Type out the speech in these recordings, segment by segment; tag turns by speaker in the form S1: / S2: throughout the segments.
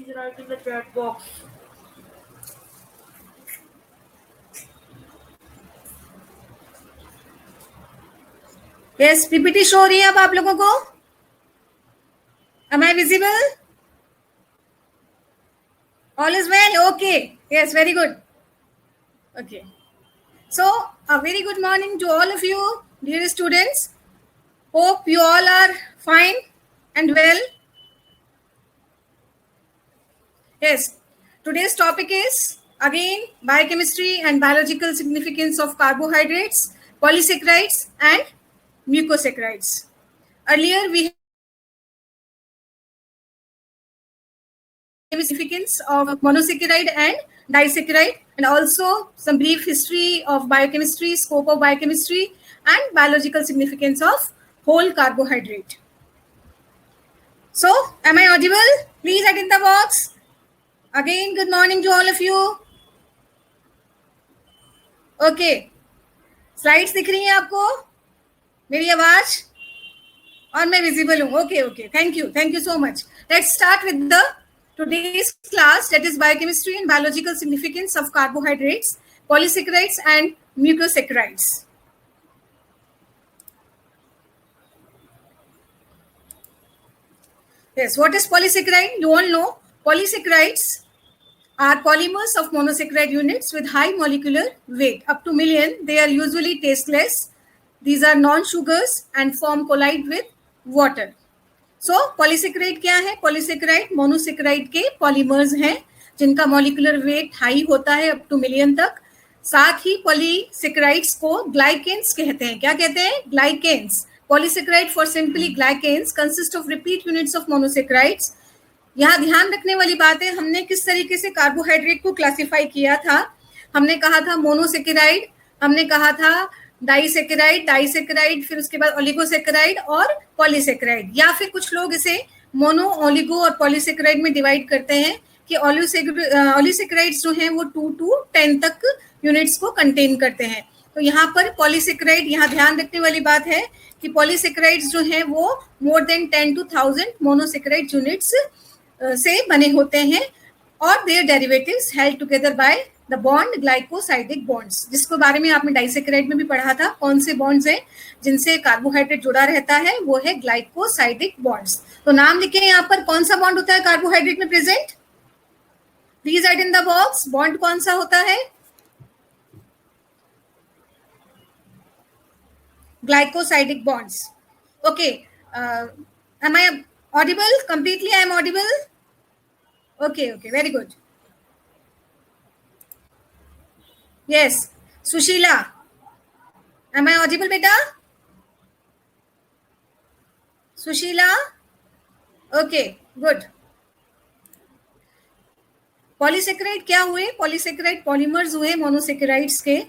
S1: Please write in the chat box.
S2: Yes, PPT show हो रही है अब आप लोगों को? Am I visible? All is well? Okay. Yes, very good. Okay. So, a very good morning to all of you, dear students. Hope you all are fine and well. Yes, today's topic is again biochemistry and biological significance of carbohydrates, polysaccharides and mucosaccharides. Earlier we significance of monosaccharide and disaccharide, and also some brief history of biochemistry, scope of biochemistry, and biological significance of whole carbohydrate. So, am I audible? Please add in the box. Again, good morning to all of you. Okay. Slides दिख रही हैं आपको? मेरी आवाज? और मैं visible हूँ. Okay. Thank you so much. Let's start with the today's class, that is biochemistry and biological significance of carbohydrates, polysaccharides and mucosaccharides. Yes, what is polysaccharide? You all know polysaccharides are polymers of monosaccharide units with high molecular weight, up to million. They are usually tasteless. These are non-sugars and form collide with water. So polysaccharide क्या है? Polysaccharide monosaccharide के polymers हैं जिनका molecular weight high होता है up two million तक. साथ ही polysaccharides को ग्लाइकेन्स कहते हैं. क्या कहते हैं? Glycans. Polysaccharide for simply glycans consist of repeat units of monosaccharides. यहाँ ध्यान रखने वाली बात है, हमने किस तरीके से कार्बोहाइड्रेट को क्लासिफाई किया था. हमने कहा था मोनोसेक्राइड, हमने कहा था डाइसेक्राइड, फिर उसके बाद ओलिगोसेक्राइड और पॉलीसेक्राइड, या फिर कुछ लोग इसे मोनो, ओलिगो और पॉलीसेक्राइड में डिवाइड करते हैं कि ओलिसेक्राइड्स जो हैं वो 2 to 10 तक यूनिट्स को कंटेन करते हैं. तो यहाँ पर पॉलीसेक्राइड, यहाँ ध्यान रखने वाली बात है कि पॉलीसेक्राइड्स जो हैं वो more than 10 to 1000 monosaccharide units से बने होते हैं और their derivatives held together by the bond glycosidic bonds, जिसको बारे में आपने डाइसेक्राइड में भी पढ़ा था. कौन से बॉन्ड्स हैं जिनसे कार्बोहाइड्रेट जुड़ा रहता है? वो है ग्लाइकोसाइडिक बॉन्ड्स. तो नाम लिखे यहाँ पर, कौन सा बॉन्ड होता है कार्बोहाइड्रेट में present? Please write in the box. Bond कौन सा होता है? Glycosidic bonds. Okay, am I audible completely? I am audible? Okay, very good. Yes, Sushila, am I audible beta? Sushila? Okay, good. Polysaccharide क्या हुए? Polysaccharide polymers हुए monosaccharides के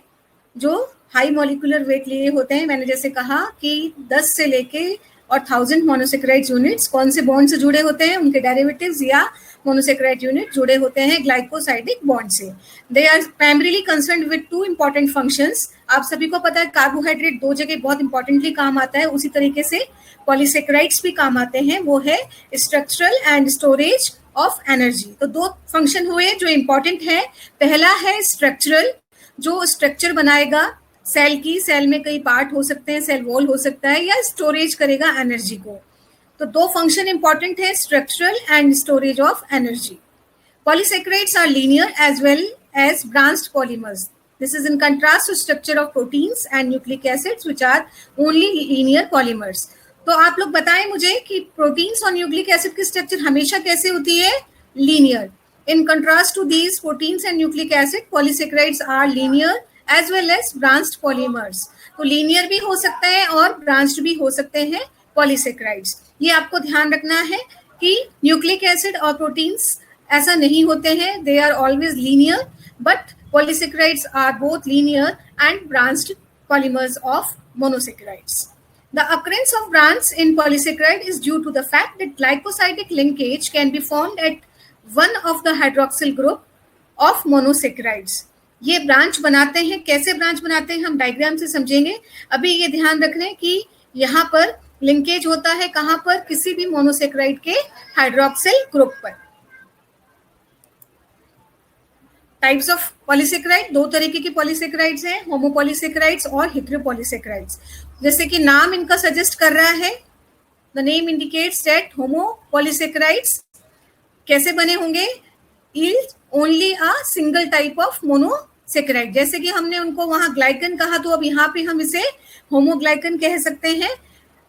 S2: जो high molecular weight लिए होते हैं. मैंने जैसे कहा कि 10 से लेके और 1000 मोनोसेक्राइड यूनिट्स कौन से बॉन्ड से जुड़े होते हैं? उनके डेरिवेटिव्स या मोनोसेक्राइड यूनिट जुड़े होते हैं ग्लाइकोसाइडिक बॉन्ड से. They are primarily concerned with 2 important functions. आप सभी को पता है कार्बोहाइड्रेट 2 जगह बहुत इंपॉर्टेंटली काम आता है, उसी तरीके से पॉलीसेक्राइड्स भी काम आते हैं. वो है structural and storage of energy. तो 2 फंक्शन हुए जो इंपॉर्टेंट है. पहला है स्ट्रक्चरल, जो स्ट्रक्चर बनाएगा सेल की. सेल में कई पार्ट हो सकते हैं, सेल वॉल हो सकता है, या स्टोरेज करेगा एनर्जी को. तो 2 फंक्शन इंपॉर्टेंट है, structural and storage of energy. Polysaccharides are linear as well as branched polymers. This is in contrast to structure of proteins and nucleic acids which are only linear polymers. तो आप लोग बताएं मुझे कि proteins और nucleic acid की structure हमेशा कैसे होती है? Linear. In contrast to these proteins and nucleic acid, polysaccharides are linear as well as branched polymers. तो लीनियर भी हो सकते हैं और ब्रांच्ड भी हो सकते हैं पॉलीसेक्राइड्स. ये आपको ध्यान रखना है कि न्यूक्लिक एसिड और प्रोटीन्स ऐसा नहीं होते हैं, they are always linear, but polysaccharides are both linear and branched polymers of monosaccharides. The occurrence of branch in polysaccharide is due to the fact that glycosidic linkage can be formed at one of the hydroxyl group of monosaccharides. ये branch बनाते हैं. कैसे branch बनाते हैं हम diagram से समझेंगे. अभी ये ध्यान रखने कि यहाँ पर लिंकेज होता है कहाँ पर? किसी भी मोनोसेक्राइड के हाइड्रोक्सिल ग्रुप पर. टाइप्स ऑफ पॉलीसेकेराइड, दो तरीके की पॉलीसेकेराइड्स हैं, होमोपॉलीसेकेराइड्स और हेटेरोपॉलीसेकेराइड्स। जैसे कि नाम इनका सजेस्ट कर रहा है, द नेम इंडिकेट्स दैट होमोपॉलीसेकेराइड्स कैसे बने होंगे, yield only a single type of monosaccharide। जैसे कि हमने उनको वहां ग्लाइकन कहा, तो अब यहाँ पे हम इसे होमोग्लाइकन कह सकते हैं।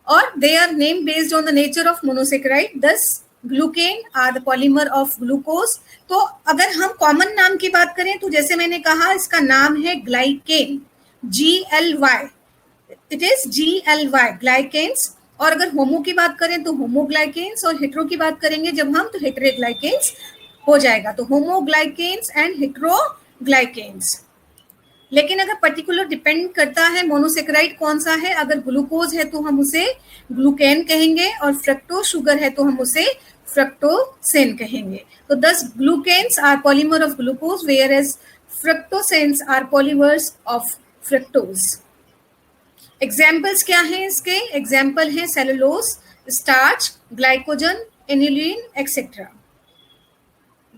S2: और they are named based on the nature of monosaccharide, thus glucan are the polymer of glucose. तो अगर हम कॉमन नाम की बात करें तो जैसे मैंने कहा इसका नाम है glycan, GLY, it is GLY ग्लाइकेन्स। और अगर होमो की बात करें तो होमोग्लाइकेन्स, और हेट्रो की बात करेंगे जब हम तो हेटेरोग्लाइकेन्स हो जाएगा। तो होमोग्लाइकेन्स एंड हेटेरोग्लाइकेन्स। लेकिन अगर पर्टिकुलर डिपेंड करता है मोनोसेकेराइड कौन सा है, अगर ग्लूकोज है तो हम उसे ग्लूकेन कहेंगे, और फ्रक्टोज शुगर है तो हम उसे फ्रक्टोसेन कहेंगे। तो 10 glucans are polymer of glucose, whereas fructosans are polymers of fructose. Examples क्या हैं इसके? एग्जाम्पल है cellulose, starch, glycogen, inulin etcetera.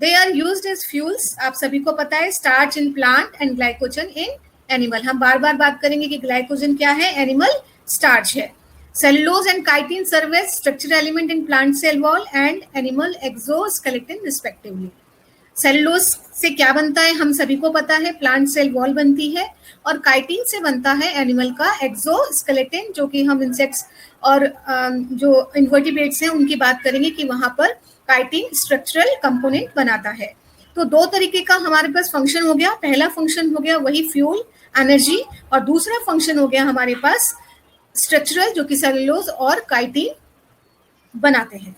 S2: They are used as fuels, आप सभी को पता है, starch in plant and glycogen in animal. हम बार बार बात करेंगे कि ग्लाइकोजन क्या है, एनिमल स्टार्च है। Cellulose and chitin serve as structural element in plant cell wall and animal exoskeleton respectively. Cellulose से क्या बनता है हम सभी को पता है, प्लांट सेल वॉल बनती है, और काइटिन से बनता है एनिमल का एक्सोस्केलेटन, जो कि हम इंसेक्ट्स और जो इन्वर्टिब्रेट्स हैं उनकी बात करेंगे कि वहां पर काइटिन स्ट्रक्चरल कंपोनेंट बनाता है। तो दो तरीके का हमारे पास फंक्शन हो गया। पहला फंक्शन हो गया वही फ्यूल एनर्जी, और दूसरा फंक्शन हो गया हमारे पास स्ट्रक्चरल, जो कि सेलुलोज और काइटिन बनाते हैं।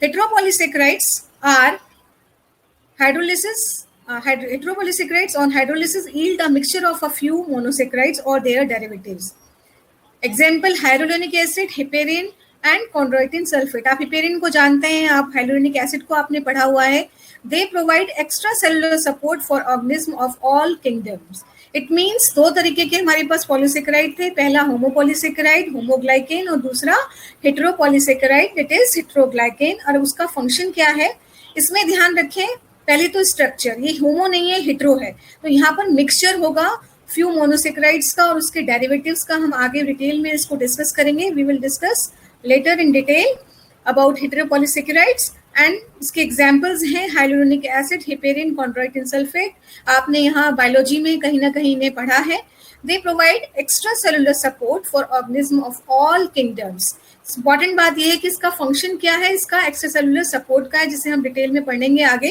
S2: हेटेरोपॉलीसेकेराइड्स are hydrolysis. Heteropolysaccharides on hydrolysis yield a mixture of a few monosaccharides or their derivatives. Example hyaluronic acid, heparin and chondroitin sulfate. आप heparin को जानते हैं, आप hyaluronic acid को आपने पढ़ा हुआ है। They provide extracellular support for organism of all kingdoms. It means दो तरीके के हमारे पास पॉलीसेकेराइड थे, पहला होमोपॉलीसेकेराइड होमोग्लाइकेन, और दूसरा हेटेरोपॉलीसेकेराइड इट इज हेटेरोग्लाइकेन। और उसका फंक्शन क्या है इसमें ध्यान रखें, पहले तो स्ट्रक्चर, ये होमो नहीं है हेटेरो है, तो यहाँ पर मिक्सचर होगा फ्यू मोनोसेकेराइड्स का और उसके डेरिवेटिव्स का। हम आगे डिटेल में इसको डिस्कस करेंगे, we will discuss later in detail about heteropolysaccharides. And इसके एग्जाम्पल्स हैं hyaluronic acid, heparin, chondroitin sulphate. आपने यहाँ बायोलॉजी में कहीं ना कहीं इन्हें पढ़ा है। They provide extra cellular support for organism of all kingdoms. Important बात यह है कि इसका फंक्शन क्या है, इसका एक्स्ट्रा सेलुलर सपोर्ट का है, जिसे हम डिटेल में पढ़ेंगे आगे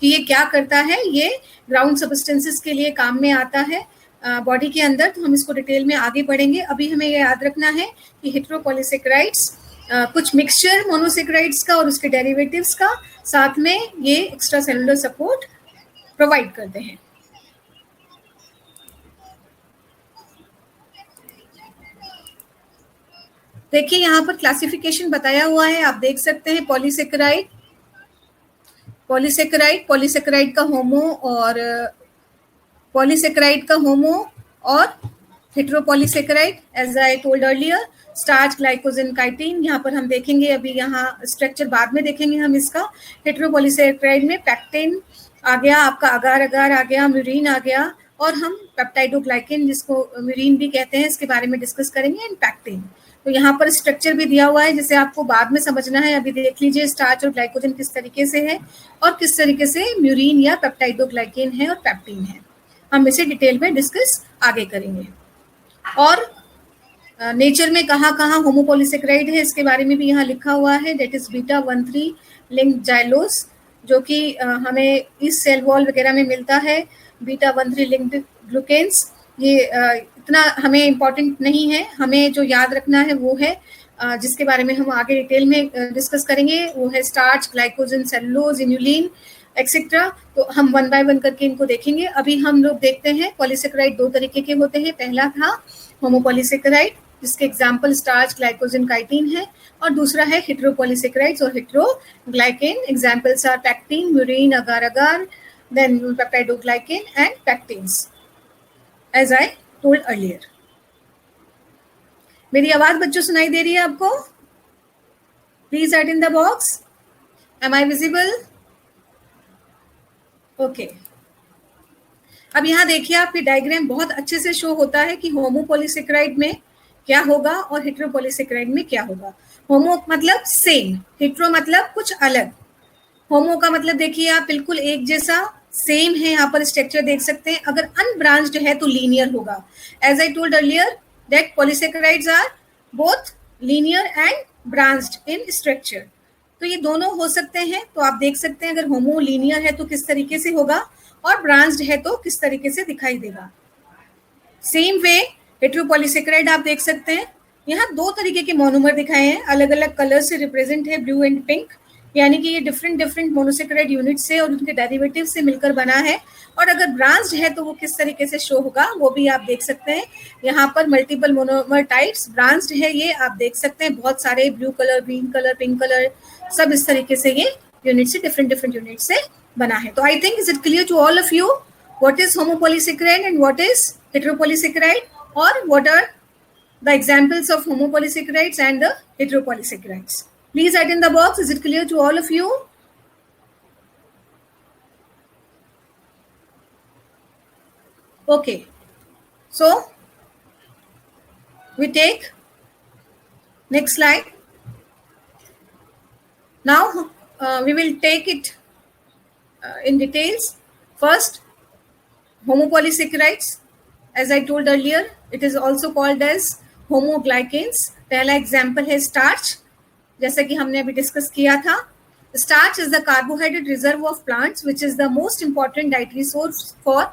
S2: कि ये क्या करता है। ये ग्राउंड सब्सटेंसेस के लिए काम में आता है बॉडी के अंदर, तो हम इसको डिटेल में आगे पढ़ेंगे। अभी हमें ये याद रखना है कि हेटेरोपॉलीसेकेराइड्स कुछ मिक्सचर मोनोसेकेराइड्स का और उसके डेरिवेटिव्स का, साथ में ये एक्स्ट्रा सेलुलर सपोर्ट प्रोवाइड करते हैं। देखिए यहाँ पर क्लासिफिकेशन बताया हुआ है, आप देख सकते हैं। पॉलीसेकेराइड, पॉलीसेकेराइड का होमो और पॉलीसेकेराइड का होमो और heteropolysaccharide as I told earlier, starch, glycogen, chitin. यहाँ पर हम देखेंगे, अभी यहाँ स्ट्रक्चर बाद में देखेंगे हम इसका। हेटेरोपॉलीसेकेराइड में पैक्टिन आ गया, आपका अगार अगार आ गया, म्यूरिन आ गया, और हम पेप्टाइडोग्लाइकेन जिसको म्यूरिन भी कहते हैं इसके बारे में डिस्कस करेंगे, एंड पैक्टिन। तो यहाँ पर स्ट्रक्चर भी दिया हुआ है जिसे आपको बाद में समझना है। अभी देख लीजिए स्टार्च और ग्लाइकोजन किस तरीके से है और किस तरीके से म्यूरिन या पेप्टाइडोग्लाइकेन है और पैक्टिन है। हम इसे डिटेल में डिस्कस आगे करेंगे। और नेचर में कहाँ कहाँ होमोपॉलीसेकेराइड है इसके बारे में भी यहाँ लिखा हुआ है। दैट इज बीटा-1,3 लिंक जाइलोस, जो कि हमें इस सेल वॉल वगैरह में मिलता है। बीटा-1,3 लिंक्ड ग्लूकेन्स, ये इतना हमें इम्पॉर्टेंट नहीं है, हमें जो याद रखना है वो है जिसके बारे में हम आगे डिटेल में डिस्कस करेंगे, वो है स्टार्च, ग्लाइकोजन, सेलुलोज, इन्युलिन एक्सेट्रा। तो हम वन बाय वन करके इनको देखेंगे। अभी हम लोग देखते हैं पॉलीसेकेराइड दो तरीके के होते हैं। पहला था होमोपॉलीसेकेराइड जिसके एग्जाम्पल स्टार्च, ग्लाइकोजन, काइटिन है, और दूसरा है हेटेरोपॉलीसेकेराइड्स और heteroglycan. Examples are pectin, murein, agar agar, then peptidoglycan and pectins as I told earlier. मेरी आवाज बच्चों सुनाई दे रही है आपको? Please write in the box, am I visible? Okay, अब यहाँ देखिए आपकी डायग्राम बहुत अच्छे से शो होता है कि होमोपॉलीसेकेराइड में क्या होगा और हेटेरोपॉलीसेकेराइड में क्या होगा। होमो मतलब सेम, हेटेरो मतलब कुछ अलग। होमो का मतलब देखिए आप बिल्कुल एक जैसा सेम है, यहाँ पर स्ट्रक्चर देख सकते हैं। अगर अनब्रांच्ड है तो लीनियर होगा। As I told earlier that polysaccharides are both linear and branched in structure. तो ये दोनों हो सकते हैं। तो आप देख सकते हैं अगर होमो लीनियर है तो किस तरीके से होगा और ब्रांच्ड है तो किस तरीके से दिखाई देगा। सेम वे हेटेरोपॉलीसेकेराइड आप देख सकते हैं। यहाँ दो तरीके के मोनोमर दिखाए हैं, अलग अलग कलर से रिप्रेजेंट है, ब्लू एंड पिंक, यानी कि ये डिफरेंट डिफरेंट मोनोसेकेराइड यूनिट से और उनके डेरिवेटिव से मिलकर बना है। और अगर ब्रांच्ड है तो वो किस तरीके से शो होगा वो भी आप देख सकते हैं। यहाँ पर मल्टीपल मोनोमर टाइप्स, ब्रांच्ड है ये आप देख सकते हैं, बहुत सारे blue colour, green colour, pink colour, सब इस तरीके से ये यूनिट से डिफरेंट डिफरेंट यूनिट से बना है। तो I think is it clear to all of you what is homopolysaccharide and what is heteropolysaccharide, or what are the examples of homopolysaccharides and the heteropolysaccharides? Please write in the box. Is it clear to all of you? Okay, so we take next slide. Now we will take it in details. First, homopolysaccharides, as I told earlier, it is also called as homoglycans. पहला example है starch, जैसा कि हमने अभी discuss किया था। Starch is the carbohydrate reserve of plants which is the most important dietary source for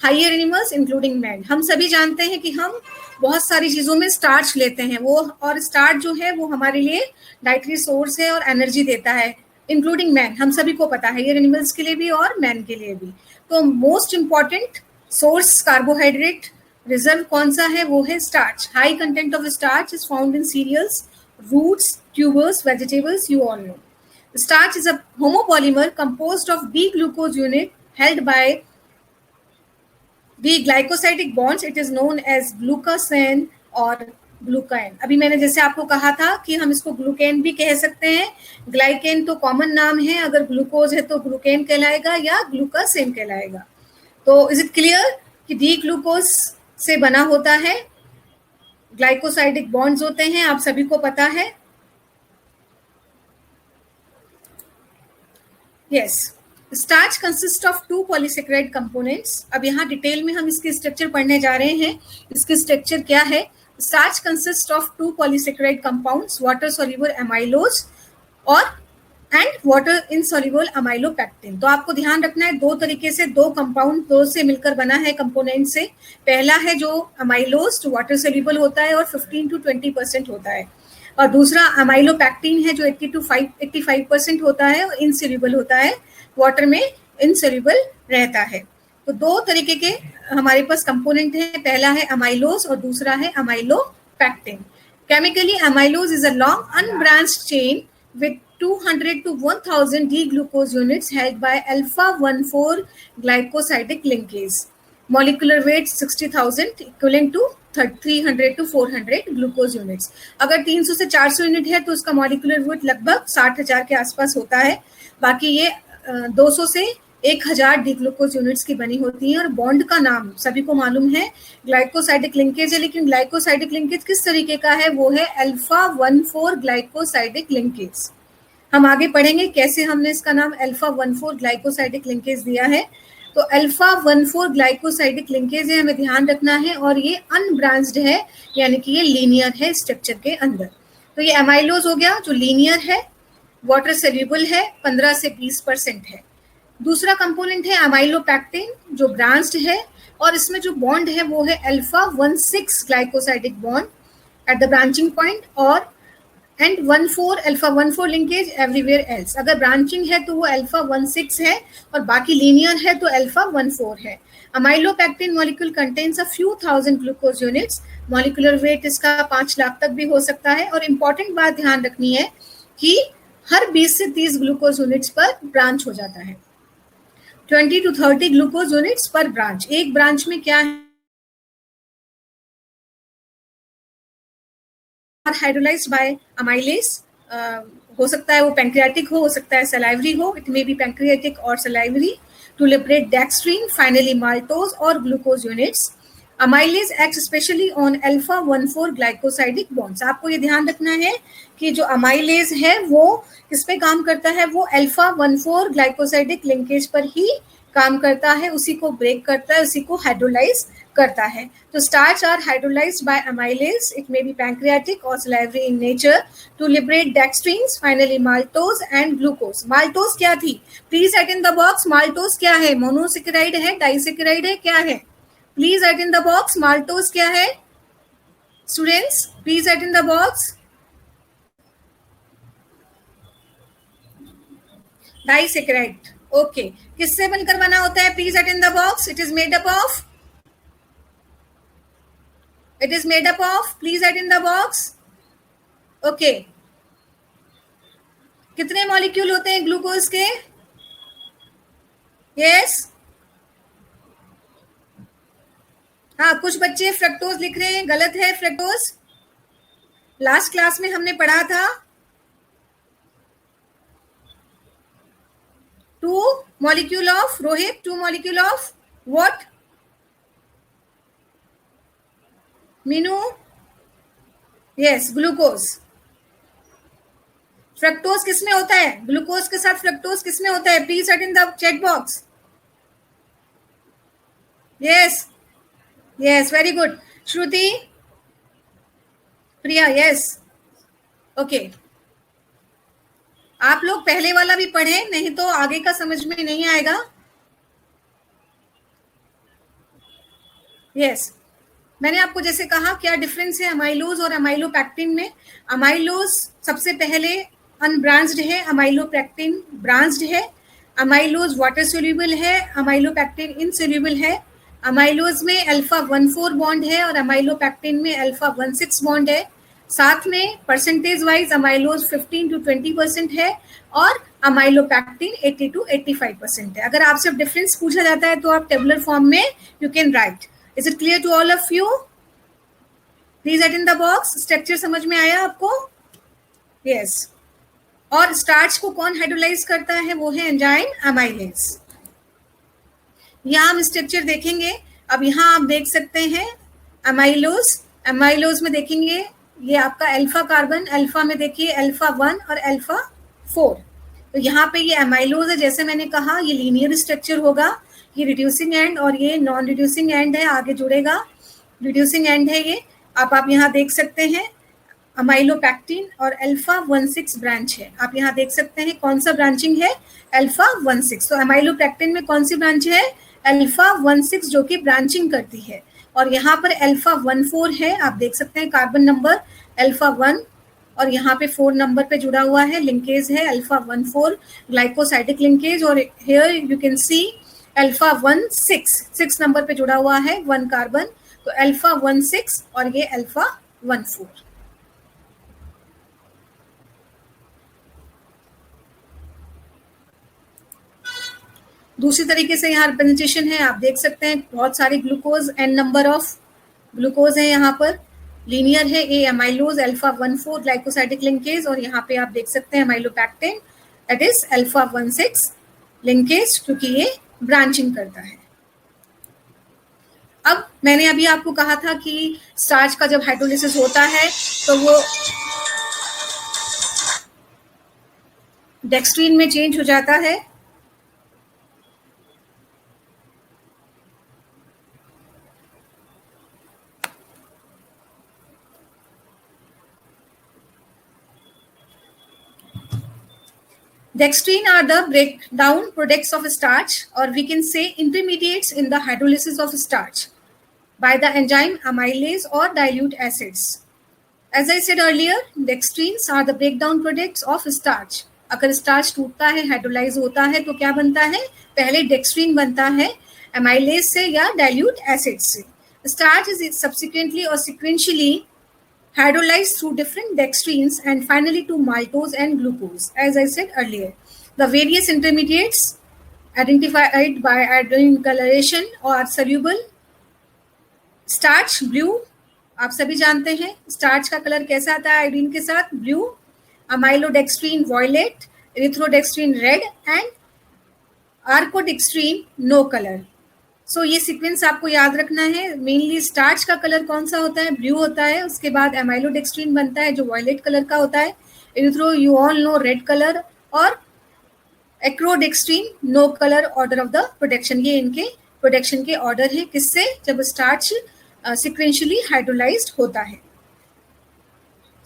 S2: higher animals including man. हम सभी जानते हैं कि हम बहुत सारी चीजों में स्टार्च लेते हैं वो, और स्टार्च जो है वो हमारे लिए डाइटरी सोर्स है और एनर्जी देता है, इंक्लूडिंग मैन। हम सभी को पता है, हायर एनिमल्स के लिए भी और मैन के लिए भी। तो most important source carbohydrate reserve कौन सा है, वो है starch. High content of starch is found in cereals, roots, tubers, vegetables, you all know. Starch is a homopolymer composed of D-glucose unit held by the glycosidic bonds. It is known as glucosan और glucan. अभी मैंने जैसे आपको कहा था कि हम इसको ग्लूकेन भी कह सकते हैं, ग्लाइकेन तो कॉमन नाम है, अगर ग्लूकोज है तो ग्लूकेन कहलाएगा या ग्लूकासेन कहलाएगा। तो इज इट क्लियर कि डी ग्लूकोज से बना होता है, ग्लाइकोसाइडिक बॉन्ड्स होते हैं, आप सभी को पता है। Yes, starch consist of 2 polysaccharide components. अब यहाँ डिटेल में हम इसके स्ट्रक्चर पढ़ने जा रहे हैं। इसके स्ट्रक्चर क्या है? Starch consist of 2 polysaccharide compounds, water soluble amylose और एंड वाटर इनसोल्यूबल अमाइलोपेक्टिन। तो आपको ध्यान रखना है, दो तरीके से दो कंपाउंड दो से मिलकर बना है कंपोनेंट से। पहला है जो अमाइलोज, जो वाटर सोल्यूबल होता है और 15 to 20% होता है, और दूसरा अमाइलोपेक्टिन है जो 85% होता है और इनसोल्यूबल होता है, वाटर में इनसोल्यूबल रहता है। तो दो तरीके के हमारे पास कंपोनेंट है, पहला है अमाइलोज और दूसरा है amylopectin. Chemically amylose is a long unbranched chain with 200 to 1000 D-glucose units held by alpha-1,4 glycosidic linkage. Molecular weight 60,000 equivalent to 300 to 400 glucose units. अगर 300 से 400 यूनिट है तो उसका मॉलिकुलर वेट लगभग 60,000 के आसपास होता है। बाकी ये 200 से 1000 डी ग्लूकोज यूनिट्स की बनी होती है। और बॉन्ड का नाम सभी को मालूम है, ग्लाइकोसाइडिक लिंकेज है, लेकिन ग्लाइकोसाइडिक लिंकेज किस तरीके का है, वो है alpha-1,4 ग्लाइकोसाइडिक लिंकेज। हम आगे पढ़ेंगे कैसे हमने इसका नाम alpha-1,4 ग्लाइकोसाइडिक लिंकेज दिया है। तो alpha-1,4 ग्लाइकोसाइडिक लिंकेज है, हमें ध्यान रखना है, और ये अनब्रांच्ड है, यानी कि ये लीनियर है स्ट्रक्चर के अंदर। तो ये एमाइलोज हो गया जो लीनियर है, वाटर सोल्यूबल है, 15 से 20% है। दूसरा कंपोनेंट है अमाइलोपेक्टिन जो ब्रांच्ड है, और इसमें जो बॉन्ड है वो है alpha-1,6 glycosidic bond at the branching point, और and 1,4 alpha-1,4 linkage everywhere else. अगर ब्रांचिंग है तो वो alpha-1,6 है और बाकी लीनियर है तो alpha-1,4 है। Amylopectin molecule contains a few thousand glucose units. Molecular weight इसका 5 लाख तक भी हो सकता है। और इम्पॉर्टेंट बात ध्यान रखनी है कि हर 20 से 30 ग्लूकोज यूनिट्स पर ब्रांच हो जाता है, 20 to 30 ग्लूकोज यूनिट्स पर ब्रांच। एक ब्रांच में क्या है, हाइड्रोलाइज्ड बाय अमाइलेज, हो सकता है वो पैंक्रियाटिक हो सकता है सलाइवरी हो, इट मे बी पैंक्रियाटिक और salivary. to liberate dextrin, finally maltose or glucose units. Amylase acts especially on alpha 1,4 glycosidic bonds. आपको ये ध्यान रखना है कि जो अमाइलेज है वो किस पे काम करता है, वो अल्फा 1,4 ग्लाइकोसाइडिक लिंकेज पर ही काम करता है, उसी को ब्रेक करता है, उसी को हाइड्रोलाइज करता है. तो starch are hydrolysed by amylase. It may be pancreatic और salivary in nature to liberate dextrins, finally maltose and glucose. Maltose क्या थी? Please write in the box. Maltose क्या है? मोनोसेकेराइड है, डाइसेकेराइड है, क्या है? Please write in the box. Maltose क्या है students? Please write in the box. Disaccharide. Okay, किससे बनकर बना होता है? Please write in the box. It is made up of, it is made up of, please write in the box. Okay, कितने molecule होते हैं ग्लूकोज के? Yes, हाँ, कुछ बच्चे फ्रक्टोज लिख रहे हैं, गलत है फ्रक्टोज. लास्ट क्लास में हमने पढ़ा था 2 molecule of Rohit, 2 molecule of what? Meenu, yes, glucose. Fructose किसमें होता है? ग्लूकोज के साथ फ्रक्टोज किसमें होता है? Please write in the chat box. Yes, yes, very good. Shruti, Priya, yes. Okay, आप लोग पहले वाला भी पढ़े, नहीं तो आगे का समझ में नहीं आएगा. यस, मैंने आपको जैसे कहा क्या डिफरेंस है अमाइलोज और अमाइलोपैक्टिन में. अमाइलोज सबसे पहले अनब्रांच्ड है, अमाइलोपैक्टिन ब्रांच्ड है. अमाइलोज वाटर सोल्यूबल है, अमाइलोपैक्टिन इनसोल्यूबल है. अमाइलोज में अल्फा 1,4 बॉन्ड है और अमाइलोपैक्टिन में अल्फा 1,6 बॉन्ड है. साथ में परसेंटेज वाइज अमाइलोज 15 to 20% है और अमाइलोपैक्टिन 80 to 85% है. अगर आपसे डिफरेंस पूछा जाता है तो आप टेबुलर फॉर्म में you can write. Is it clear to all of you? Please write in the box. Structure समझ में आया आपको? Yes. और स्टार्च को कौन हाइड्रोलाइज करता है? वो है एंजाइम अमाइलेज. यहाँ हम स्ट्रक्चर देखेंगे. अब यहाँ आप देख सकते हैं अमाइलोज. अमाइलोज में देखेंगे ये आपका अल्फा कार्बन, अल्फा में देखिए अल्फा 1 और अल्फा 4. तो यहाँ पे ये अमाइलोज है. जैसे मैंने कहा ये लीनियर स्ट्रक्चर होगा. ये रिड्यूसिंग एंड और ये नॉन रिड्यूसिंग एंड है, आगे जुड़ेगा. रिड्यूसिंग एंड है ये. आप यहाँ देख सकते हैं अमाइलोपैक्टिन और अल्फा 1,6 ब्रांच है. आप यहाँ देख सकते हैं कौन सा ब्रांचिंग है? अल्फा 1,6. तो अमाइलोपैक्टिन में कौन सी ब्रांच है? अल्फा 1,6 जो कि ब्रांचिंग करती है. और यहाँ पर अल्फा 1,4 है. आप देख सकते हैं कार्बन नंबर अल्फा 1 और यहाँ पे 4 नंबर पे जुड़ा हुआ है. लिंकेज है अल्फा 1,4 ग्लाइकोसाइडिक लिंकेज. और here you can see alpha 1,6 number पे जुड़ा हुआ है 1 कार्बन. तो अल्फा 1,6 और ये अल्फा 1,4. दूसरी तरीके से यहाँ रिप्रेजेंटेशन है. आप देख सकते हैं बहुत सारे glucose and number of glucose है यहाँ पर. लीनियर है ए अमाइलोज अल्फा 1,4 ग्लाइकोसाइडिक लिंकेज. और यहाँ पे आप देख सकते हैं amylopectin that is alpha 1,6 linkage क्योंकि ये ब्रांचिंग करता है. अब मैंने अभी आपको कहा था कि स्टार्च का जब हाइड्रोलिसिस होता है तो वो डेक्स्ट्रीन में चेंज हो जाता है. Dextrin are the breakdown products of starch, or we can say intermediates in the hydrolysis of starch by the enzyme amylase or dilute acids. As I said earlier, dextrins are the breakdown products of starch. अगर starch टूटता है, hydrolyse होता है तो क्या बनता है? पहले डेक्स्ट्रीन बनता है अमाइलेज से या डाइल्यूट एसिड से. स्टार्च इज सब्सिक्वेंटली और sequentially hydrolyzed through different dextrins and finally to maltose and glucose. As I said earlier, the various intermediates identified by iodine coloration or soluble. Starch blue, आप सभी जानते हैं starch का colour कैसा आता है iodine के साथ? Blue. Amylodextrin violet, erythrodextrin red and achrodextrin no colour. So ये सीक्वेंस आपको याद रखना है। मेनली स्टार्च का कलर कौन सा होता है? ब्लू होता है। उसके बाद एमाइलोडेक्स्ट्रीन बनता है जो वायलेट कलर का होता है। Erythro you all know red colour, और achrodextrin no colour order of the production. ये इनके प्रोडक्शन के ऑर्डर है, किससे? जब स्टार्च सीक्वेंशियली हाइड्रोलाइज्ड होता है।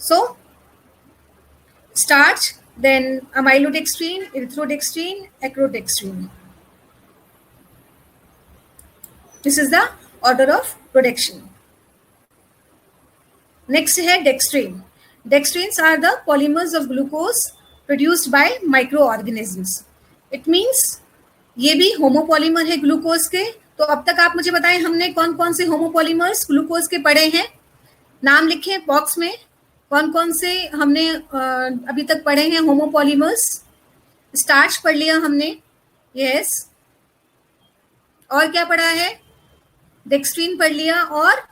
S2: सो starch, then amylodextrine, erythrodextrine, acrodextrine. This is the order of production. Next है dextrine. Dextrines are the polymers of glucose produced by microorganisms. It means ये भी होमोपॉलीमर है ग्लूकोज के। तो अब तक आप मुझे बताएं हमने कौन कौन से होमोपॉलीमर्स ग्लूकोज के पढ़े हैं? नाम लिखें बॉक्स में, कौन कौन से हमने अभी तक पढ़े हैं होमोपॉलीमर्स। स्टार्च पढ़ लिया हमने, यस। और क्या पढ़ा है? डेक्स्ट्रीन पढ़ लिया, और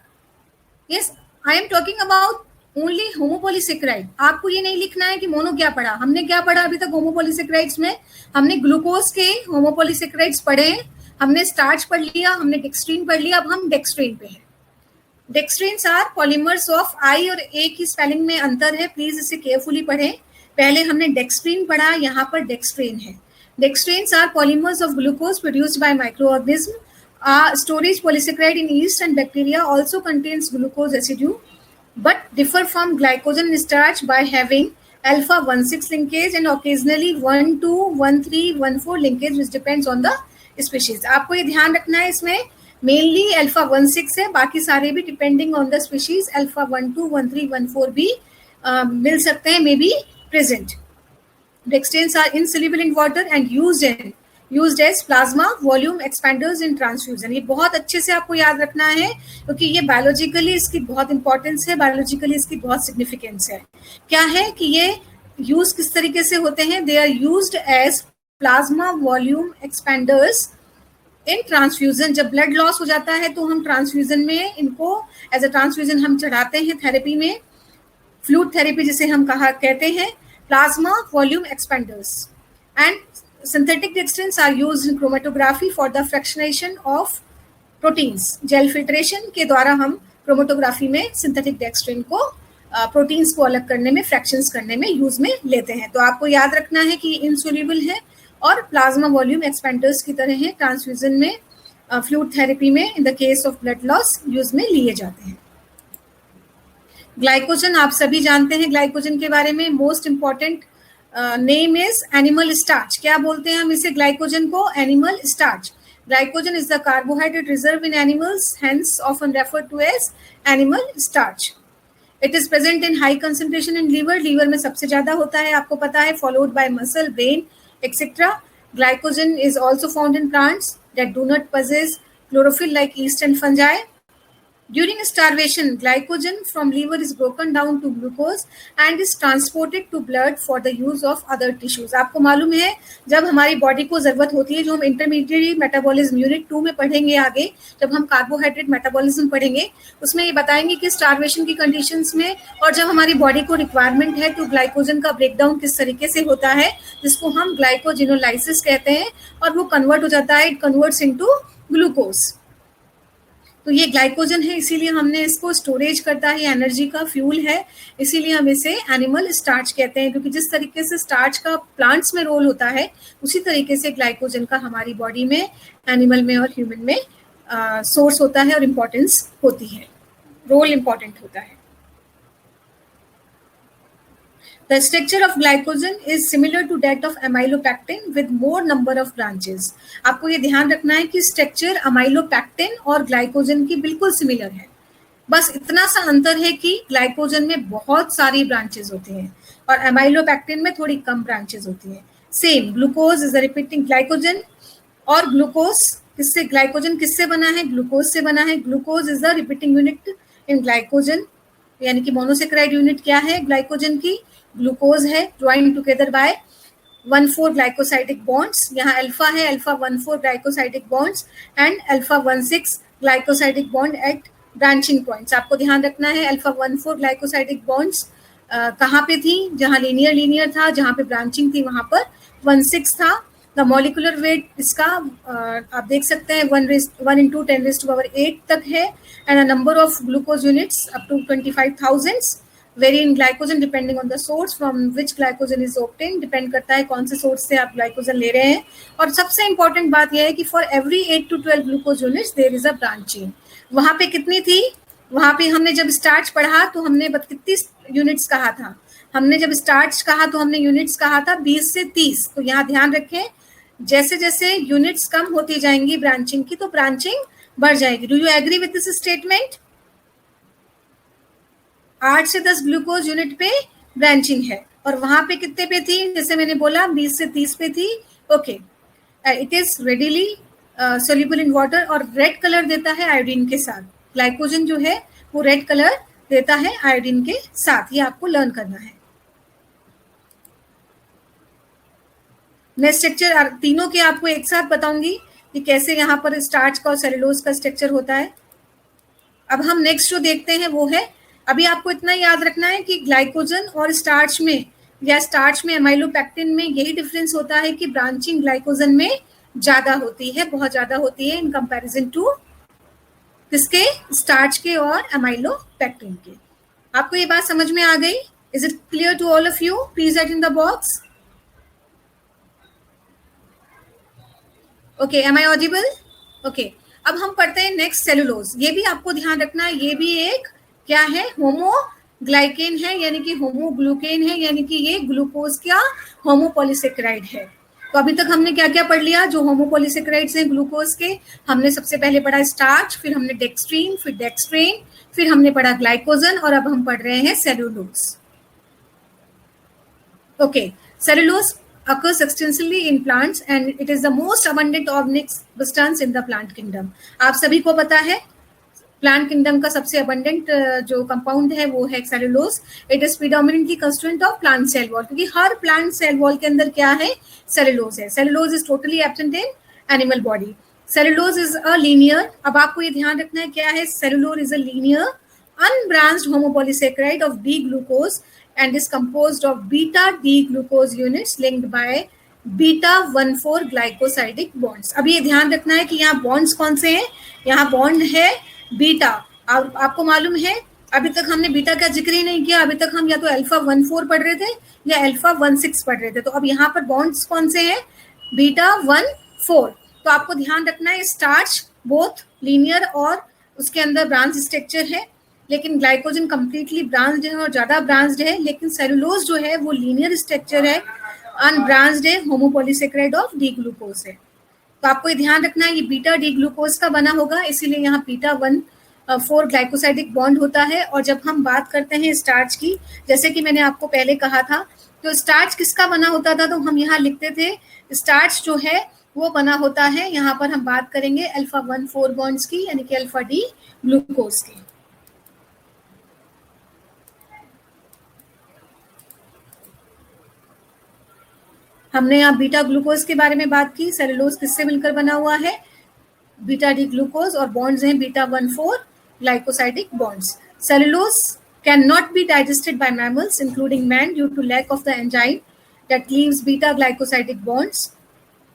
S2: yes, I am talking about only homopolysaccharide. आपको ये नहीं लिखना है कि मोनो क्या पढ़ा। हमने क्या पढ़ा अभी तक होमोपॉलीसेकेराइड्स में? हमने ग्लूकोज के होमोपॉलीसेकेराइड्स पढ़े हैं, हमने स्टार्च पढ़ लिया, हमने डेक्स्ट्रीन पढ़ लिया, अब हम डेक्स्ट्रीन पे हैं। डेक्स्ट्रीन्स आर पॉलीमर्स ऑफ, आई और ए की स्पेलिंग में अंतर है, प्लीज इसे केयरफुली पढ़ें। पहले हमने डेक्स्ट्रीन पढ़ा, यहाँ पर डेक्स्ट्रीन है। Dextrins are polymers of glucose produced by microorganism. Storage polysaccharide in yeast and bacteria also contains glucose residue, but differ from glycogen and starch by having alpha 1,6 linkage and occasionally 1,2, 1,3, 1,4 linkage, which depends on the species. आपको ये ध्यान रखना है, इसमें mainly alpha 1,6 है, बाकी सारे भी depending on the species alpha 1,2, 1,3, 1,4 भी मिल सकते हैं, may be present. Dextrins are insoluble in water and used as plasma volume expanders in transfusion. ये बहुत अच्छे से आपको याद रखना है, क्योंकि ये बायोलॉजिकली इसकी बहुत इंपॉर्टेंस है, बायोलॉजिकली इसकी बहुत सिग्निफिकेंस है। क्या है कि ये यूज किस तरीके से होते हैं? They are used as plasma volume expanders in transfusion. जब ब्लड लॉस हो जाता है तो हम ट्रांसफ्यूजन में इनको एज अ ट्रांसफ्यूजन हम चढ़ाते हैं थेरेपी में, फ्लूइड थेरेपी जिसे हम कहते हैं, plasma volume एक्सपेंडर्स। And synthetic dextrins are used in chromatography for the fractionation of proteins. Gel filtration के द्वारा हम क्रोमेटोग्राफी में सिंथेटिक डेक्स्ट्रिन को प्रोटीन्स को अलग करने में, फ्रैक्शंस करने में यूज में लेते हैं। तो आपको याद रखना है कि इनसोल्यूबल है और प्लाज्मा वॉल्यूम एक्सपेंडर्स की तरह है, ट्रांसफ्यूजन में, फ्लूइड थेरेपी में, in the case of blood loss use में लिए जाते हैं। ग्लाइकोजन आप सभी जानते हैं, ग्लाइकोजन के बारे में most important name is animal starch. क्या बोलते हैं हम इसे? ग्लाइकोजन को animal starch. Glycogen is the carbohydrate reserve in animals, hence often referred to as animal starch. It is present in high concentration in liver, liver में सबसे ज्यादा होता है, आपको पता है, followed by muscle, brain etcetera. Glycogen is also found in plants that do not possess chlorophyll like yeast and fungi. During starvation, glycogen from liver is broken down to glucose and is transported to blood for the use of other tissues. आपको मालूम है, जब हमारी body को जरूरत होती है, जो हम इंटरमीडिएट मेटाबॉलिज्म यूनिट 2 में पढ़ेंगे आगे, जब हम कार्बोहाइड्रेट मेटाबॉलिज्म पढ़ेंगे, उसमें ये बताएंगे कि स्टारवेशन की कंडीशंस में और जब हमारी बॉडी को रिक्वायरमेंट है तो ग्लाइकोजन का ब्रेकडाउन किस तरीके से होता है, जिसको हम ग्लाइकोजिनोलाइसिस कहते हैं, और वो कन्वर्ट हो जाता है, इट कन्वर्ट्स इनटू ग्लूकोज। तो ये ग्लाइकोजन है, इसीलिए हमने इसको स्टोरेज करता है, एनर्जी का फ्यूल है, इसीलिए हम इसे एनिमल स्टार्च कहते हैं, क्योंकि जिस तरीके से स्टार्च का प्लांट्स में रोल होता है, उसी तरीके से ग्लाइकोजन का हमारी बॉडी में, एनिमल में और ह्यूमन में सोर्स होता है और इम्पोर्टेंस होती है, रोल इम्पोर्टेंट होता है। The structure of glycogen is similar to that of amylopectin with more number of branches. आपको ये ध्यान रखना है कि स्ट्रक्चर अमाइलोपैक्टिन और ग्लाइकोजन की बिल्कुल सिमिलर है, बस इतना सा अंतर है कि ग्लाइकोजन में बहुत सारी ब्रांचेस होती हैं और अमाइलोपैक्टिन में थोड़ी कम ब्रांचेस होती हैं। Same glucose is a repeating glycogen, और ग्लूकोज किससे, ग्लाइकोजन किससे बना है? ग्लूकोज से बना है। Glucose is the repeating unit in glycogen, यानी कि मोनोसेकेराइड यूनिट क्या है ग्लाइकोजन की? ग्लूकोज है, join together by 1,4 glycosidic bonds. यहाँ अल्फा है, alpha 1,4 glycosidic bonds and alpha 1,6 glycosidic bond at branching points. आपको ध्यान रखना है, अल्फा 1,4 ग्लाइकोसाइडिक बॉन्ड्स कहाँ पे थी? जहाँ लीनियर था, जहाँ पे ब्रांचिंग थी वहां पर 1,6 था, द मॉलिकुलर वेट इसका आप देख सकते हैं 1 into 10⁸ तक है, and a number of glucose units up to 25,000 vary in glycogen depending on the source from which glycogen is obtain, depend करता है कौन से सोर्स से आप ग्लाइकोजन ले रहे हैं। और सबसे इंपॉर्टेंट बात यह है कि for every 8 to 12 glucose units there is a branching. वहां पे कितनी थी, वहां पे हमने जब स्टार्च पढ़ा तो हमने कितनी यूनिट्स कहा था, हमने जब स्टार्च कहा तो हमने यूनिट्स कहा था 20 से 30। तो यहाँ ध्यान रखें, जैसे जैसे यूनिट्स कम होती जाएंगी ब्रांचिंग की, तो ब्रांचिंग बढ़ जाएगी। Do you agree with this statement? 8 से 10 ग्लूकोज यूनिट पे ब्रांचिंग है, और वहां पे कितने पे थी, जैसे मैंने बोला 20 से 30 पे थी। Okay, it is readily soluble in water, और रेड कलर देता है आयोडीन के साथ। ग्लाइकोजन जो है वो रेड कलर देता है आयोडीन के साथ, ये आपको लर्न करना है। मैं स्ट्रक्चर तीनों के आपको एक साथ बताऊंगी कि कैसे यहाँ पर स्टार्च का और सेलुलोज का स्ट्रक्चर होता है। अब हम नेक्स्ट जो देखते हैं वो है, अभी आपको इतना याद रखना है कि ग्लाइकोजन और स्टार्च में या स्टार्च में एमाइलोपेक्टिन में यही डिफरेंस होता है कि ब्रांचिंग ग्लाइकोजन में ज्यादा होती है, बहुत ज्यादा होती है इन कंपैरिजन टू किसके, स्टार्च के और एमाइलोपेक्टिन के। आपको ये बात समझ में आ गई? Is it clear to all of you? Please write in the box. Okay, am I audible? Okay, अब हम पढ़ते हैं नेक्स्ट सेलुलोज। ये भी आपको ध्यान रखना है, ये भी एक क्या है, होमोग्लाइकेन है, यानी कि होमोग्लूकेन है, यानी कि ये ग्लूकोज का होमोपॉलीसेकेराइड है। तो अभी तक हमने क्या क्या पढ़ लिया जो होमोपॉलीसेकेराइड्स हैं ग्लूकोज के? हमने सबसे पहले पढ़ा स्टार्च, फिर हमने डेक्स्ट्रीन, फिर डेक्स्ट्रेन, फिर हमने पढ़ा ग्लाइकोजन, और अब हम पढ़ रहे हैं cellulose. Okay, cellulose occurs extensively in plants and it is the most abundant organic substance in the plant kingdom. आप सभी को पता है प्लांट किंगडम का सबसे अबंडेंट जो कंपाउंड है वो है cellulose. It is predominantly constituent of plant cell wall, क्योंकि हर प्लांट सेल वॉल के अंदर क्या है, सेलुलोज है। Cellulose is totally absent in animal body. Cellulose is a linear, अब आपको ये ध्यान रखना है क्या है, cellulose is a linear unbranched homopolysaccharide of D-glucose and is composed of beta-D-glucose units linked by beta-1,4 glycosidic bonds। अब ये ध्यान रखना है कि यहाँ bonds कौन से हैं, यहाँ bond है बीटा। आपको मालूम है अभी तक हमने बीटा का जिक्र ही नहीं किया, अभी तक हम या तो अल्फा 1,4 पढ़ रहे थे या अल्फा 1,6 पढ़ रहे थे। तो अब यहाँ पर बॉन्ड्स कौन से हैं, बीटा 1,4। तो आपको ध्यान रखना है स्टार्च बोथ लीनियर और उसके अंदर ब्रांच स्ट्रक्चर है, लेकिन ग्लाइकोजन कंप्लीटली ब्रांच्ड है और ज्यादा ब्रांच्ड है, लेकिन सेलुलोज जो है वो लीनियर स्ट्रक्चर है, अनब्रांच्ड है, होमोपॉलीसेकेराइड ऑफ डी ग्लूकोज है। तो आपको ये ध्यान रखना है ये बीटा डी ग्लूकोज का बना होगा, इसीलिए यहाँ बीटा 1,4 ग्लाइकोसाइडिक बॉन्ड होता है। और जब हम बात करते हैं स्टार्च की, जैसे कि मैंने आपको पहले कहा था, तो स्टार्च किसका बना होता था, तो हम यहाँ लिखते थे स्टार्च जो है वो बना होता है, यहाँ पर हम बात करेंगे अल्फा 1,4 बॉन्ड्स की, यानी कि अल्फा डी ग्लूकोज की। हमने यहाँ बीटा ग्लूकोज के बारे में बात की, सेलुलोज किससे मिलकर बना हुआ है, बीटा डी ग्लूकोज, और बॉन्ड्स हैं beta 1,4 glycosidic bonds. Cellulose can not be digested by mammals including man due to lack of the enzyme that leaves beta glycosidic bonds.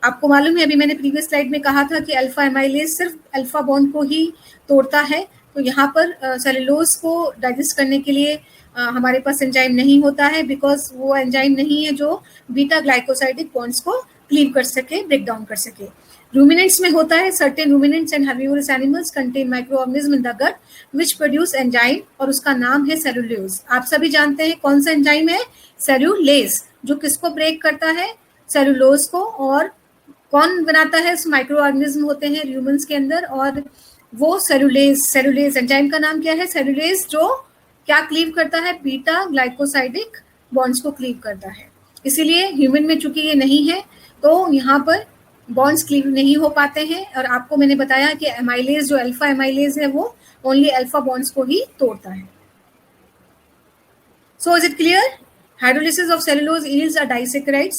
S2: आपको मालूम है अभी मैंने प्रीवियस स्लाइड में कहा था कि अल्फा एमाइलेज सिर्फ अल्फा बॉन्ड को ही तोड़ता है, तो यहाँ पर सेलुलोज को डाइजेस्ट करने के लिए हमारे पास एंजाइम नहीं होता है, बिकॉज वो एंजाइम नहीं है जो बीटा ग्लाइकोसाइडिक बॉन्ड्स को क्लीव कर सके, ब्रेक डाउन कर सके। रूमिनेंट्स में होता है, certain ruminants and herbivorous animals contain micro organism in the gut which produce enzyme, और उसका नाम है सेलुलोज। आप सभी जानते हैं कौन सा एंजाइम है, सेलुलेज, जो किसको ब्रेक करता है, सेलुलोज को। और कौन बनाता है, माइक्रो ऑर्गेनिज्म होते हैं ह्यूमंस के अंदर, और वो सेलुलेज एंजाइम का नाम क्या है, सेलुलेज, जो क्या क्लीव करता है, बीटा ग्लाइकोसाइडिक बॉन्ड्स को क्लीव करता है। इसीलिए ह्यूमन में चूंकि ये नहीं है तो यहाँ पर बॉन्ड्स क्लीव नहीं हो पाते हैं। और आपको मैंने बताया कि एमाइलेज जो अल्फा एमाइलेज है वो ओनली अल्फा बॉन्ड्स को ही तोड़ता है। So is it clear? Hydrolysis of cellulose yields a disaccharide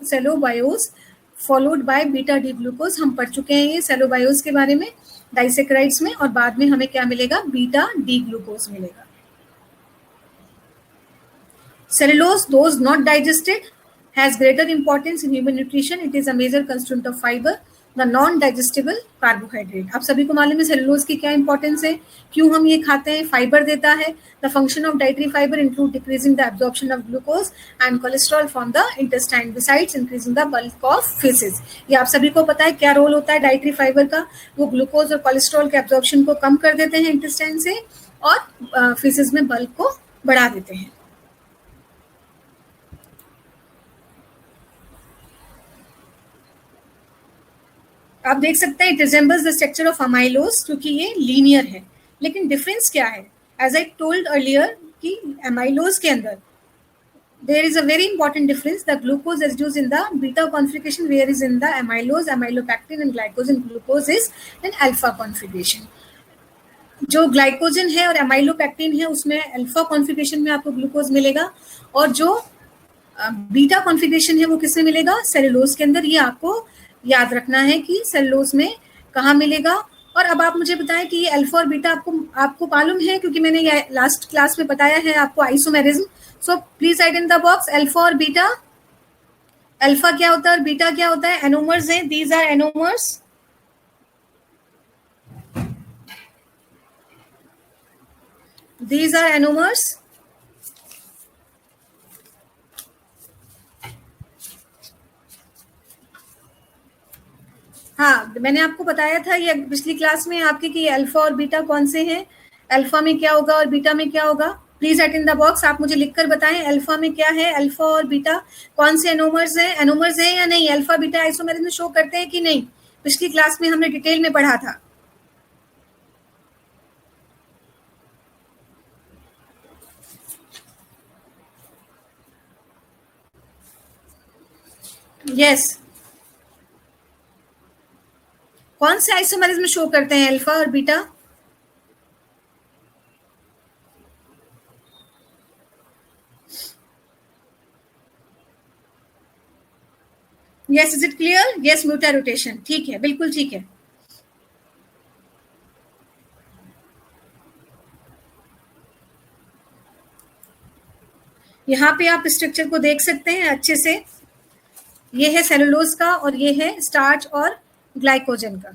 S2: cellobiose followed by beta D glucose. हम पढ़ चुके हैं ये सेलोबायोस के बारे में डाइसेकेराइड्स में, और बाद में हमें क्या मिलेगा, बीटा डी ग्लूकोज मिलेगा। Cellulose, those not digested, has greater importance in human nutrition. It is a major constituent of fiber, the non-digestible carbohydrate. आप सभी को मालूम है सेलुलोज की क्या इंपॉर्टेंस है, क्यों हम ये खाते हैं, फाइबर देता है. The function of dietary fibre include decreasing the absorption of glucose and cholesterol from the intestine besides increasing the bulk of faces. ये आप सभी को पता है क्या रोल होता है डाइटरी फाइबर का. वो ग्लूकोज और कोलेस्ट्रॉल के एब्जॉर्प्शन को कम कर देते हैं इंटेस्टाइन से और फेसेस में बल्क को बढ़ा देते हैं. आप देख सकते हैं it resembles the structure of amylose, क्योंकि ये लीनियर है. लेकिन डिफरेंस क्या है, एज आई टोल्ड अर्लियर कि अमाइलोज के अंदर there is a very important difference. The glucose residues in the beta configuration, whereas in the amylose, amylopectin and glycogen glucose is in alpha configuration. जो glycogen है और amylopectin है उसमें alpha configuration में आपको ग्लूकोज मिलेगा, और जो बीटा कॉन्फ़िगरेशन है वो किसमें मिलेगा, सेलुलोज के अंदर. ये आपको याद रखना है कि सेलुलोज में कहाँ मिलेगा. और अब आप मुझे बताएं कि ये अल्फा और बीटा आपको मालूम है, क्योंकि मैंने ये लास्ट क्लास में बताया है आपको isomerism. So please write in the box alpha और बीटा. अल्फा क्या होता है और बीटा क्या होता है? एनोमर्स हैं. These are anomers. These are anomers. हाँ, मैंने आपको बताया था ये पिछली क्लास में आपके कि अल्फा और बीटा कौन से हैं, अल्फा में क्या होगा और बीटा में क्या होगा. Please write in the box. आप मुझे लिखकर बताएं अल्फा में क्या है, अल्फा और बीटा कौन से एनोमर्स हैं. एनोमर्स हैं या नहीं? अल्फा बीटा आइसोमेरिज्म में शो करते हैं कि नहीं? पिछली क्लास में हमने डिटेल में पढ़ा था. यस. कौन से आइसोमेरिज्म में शो करते हैं अल्फा और beta? Yes, is it clear? Yes, mutarotation. ठीक है, बिल्कुल ठीक है. यहाँ पे आप स्ट्रक्चर को देख सकते हैं अच्छे से. ये है सेलुलोज का और ये है स्टार्च और ग्लाइकोजन का.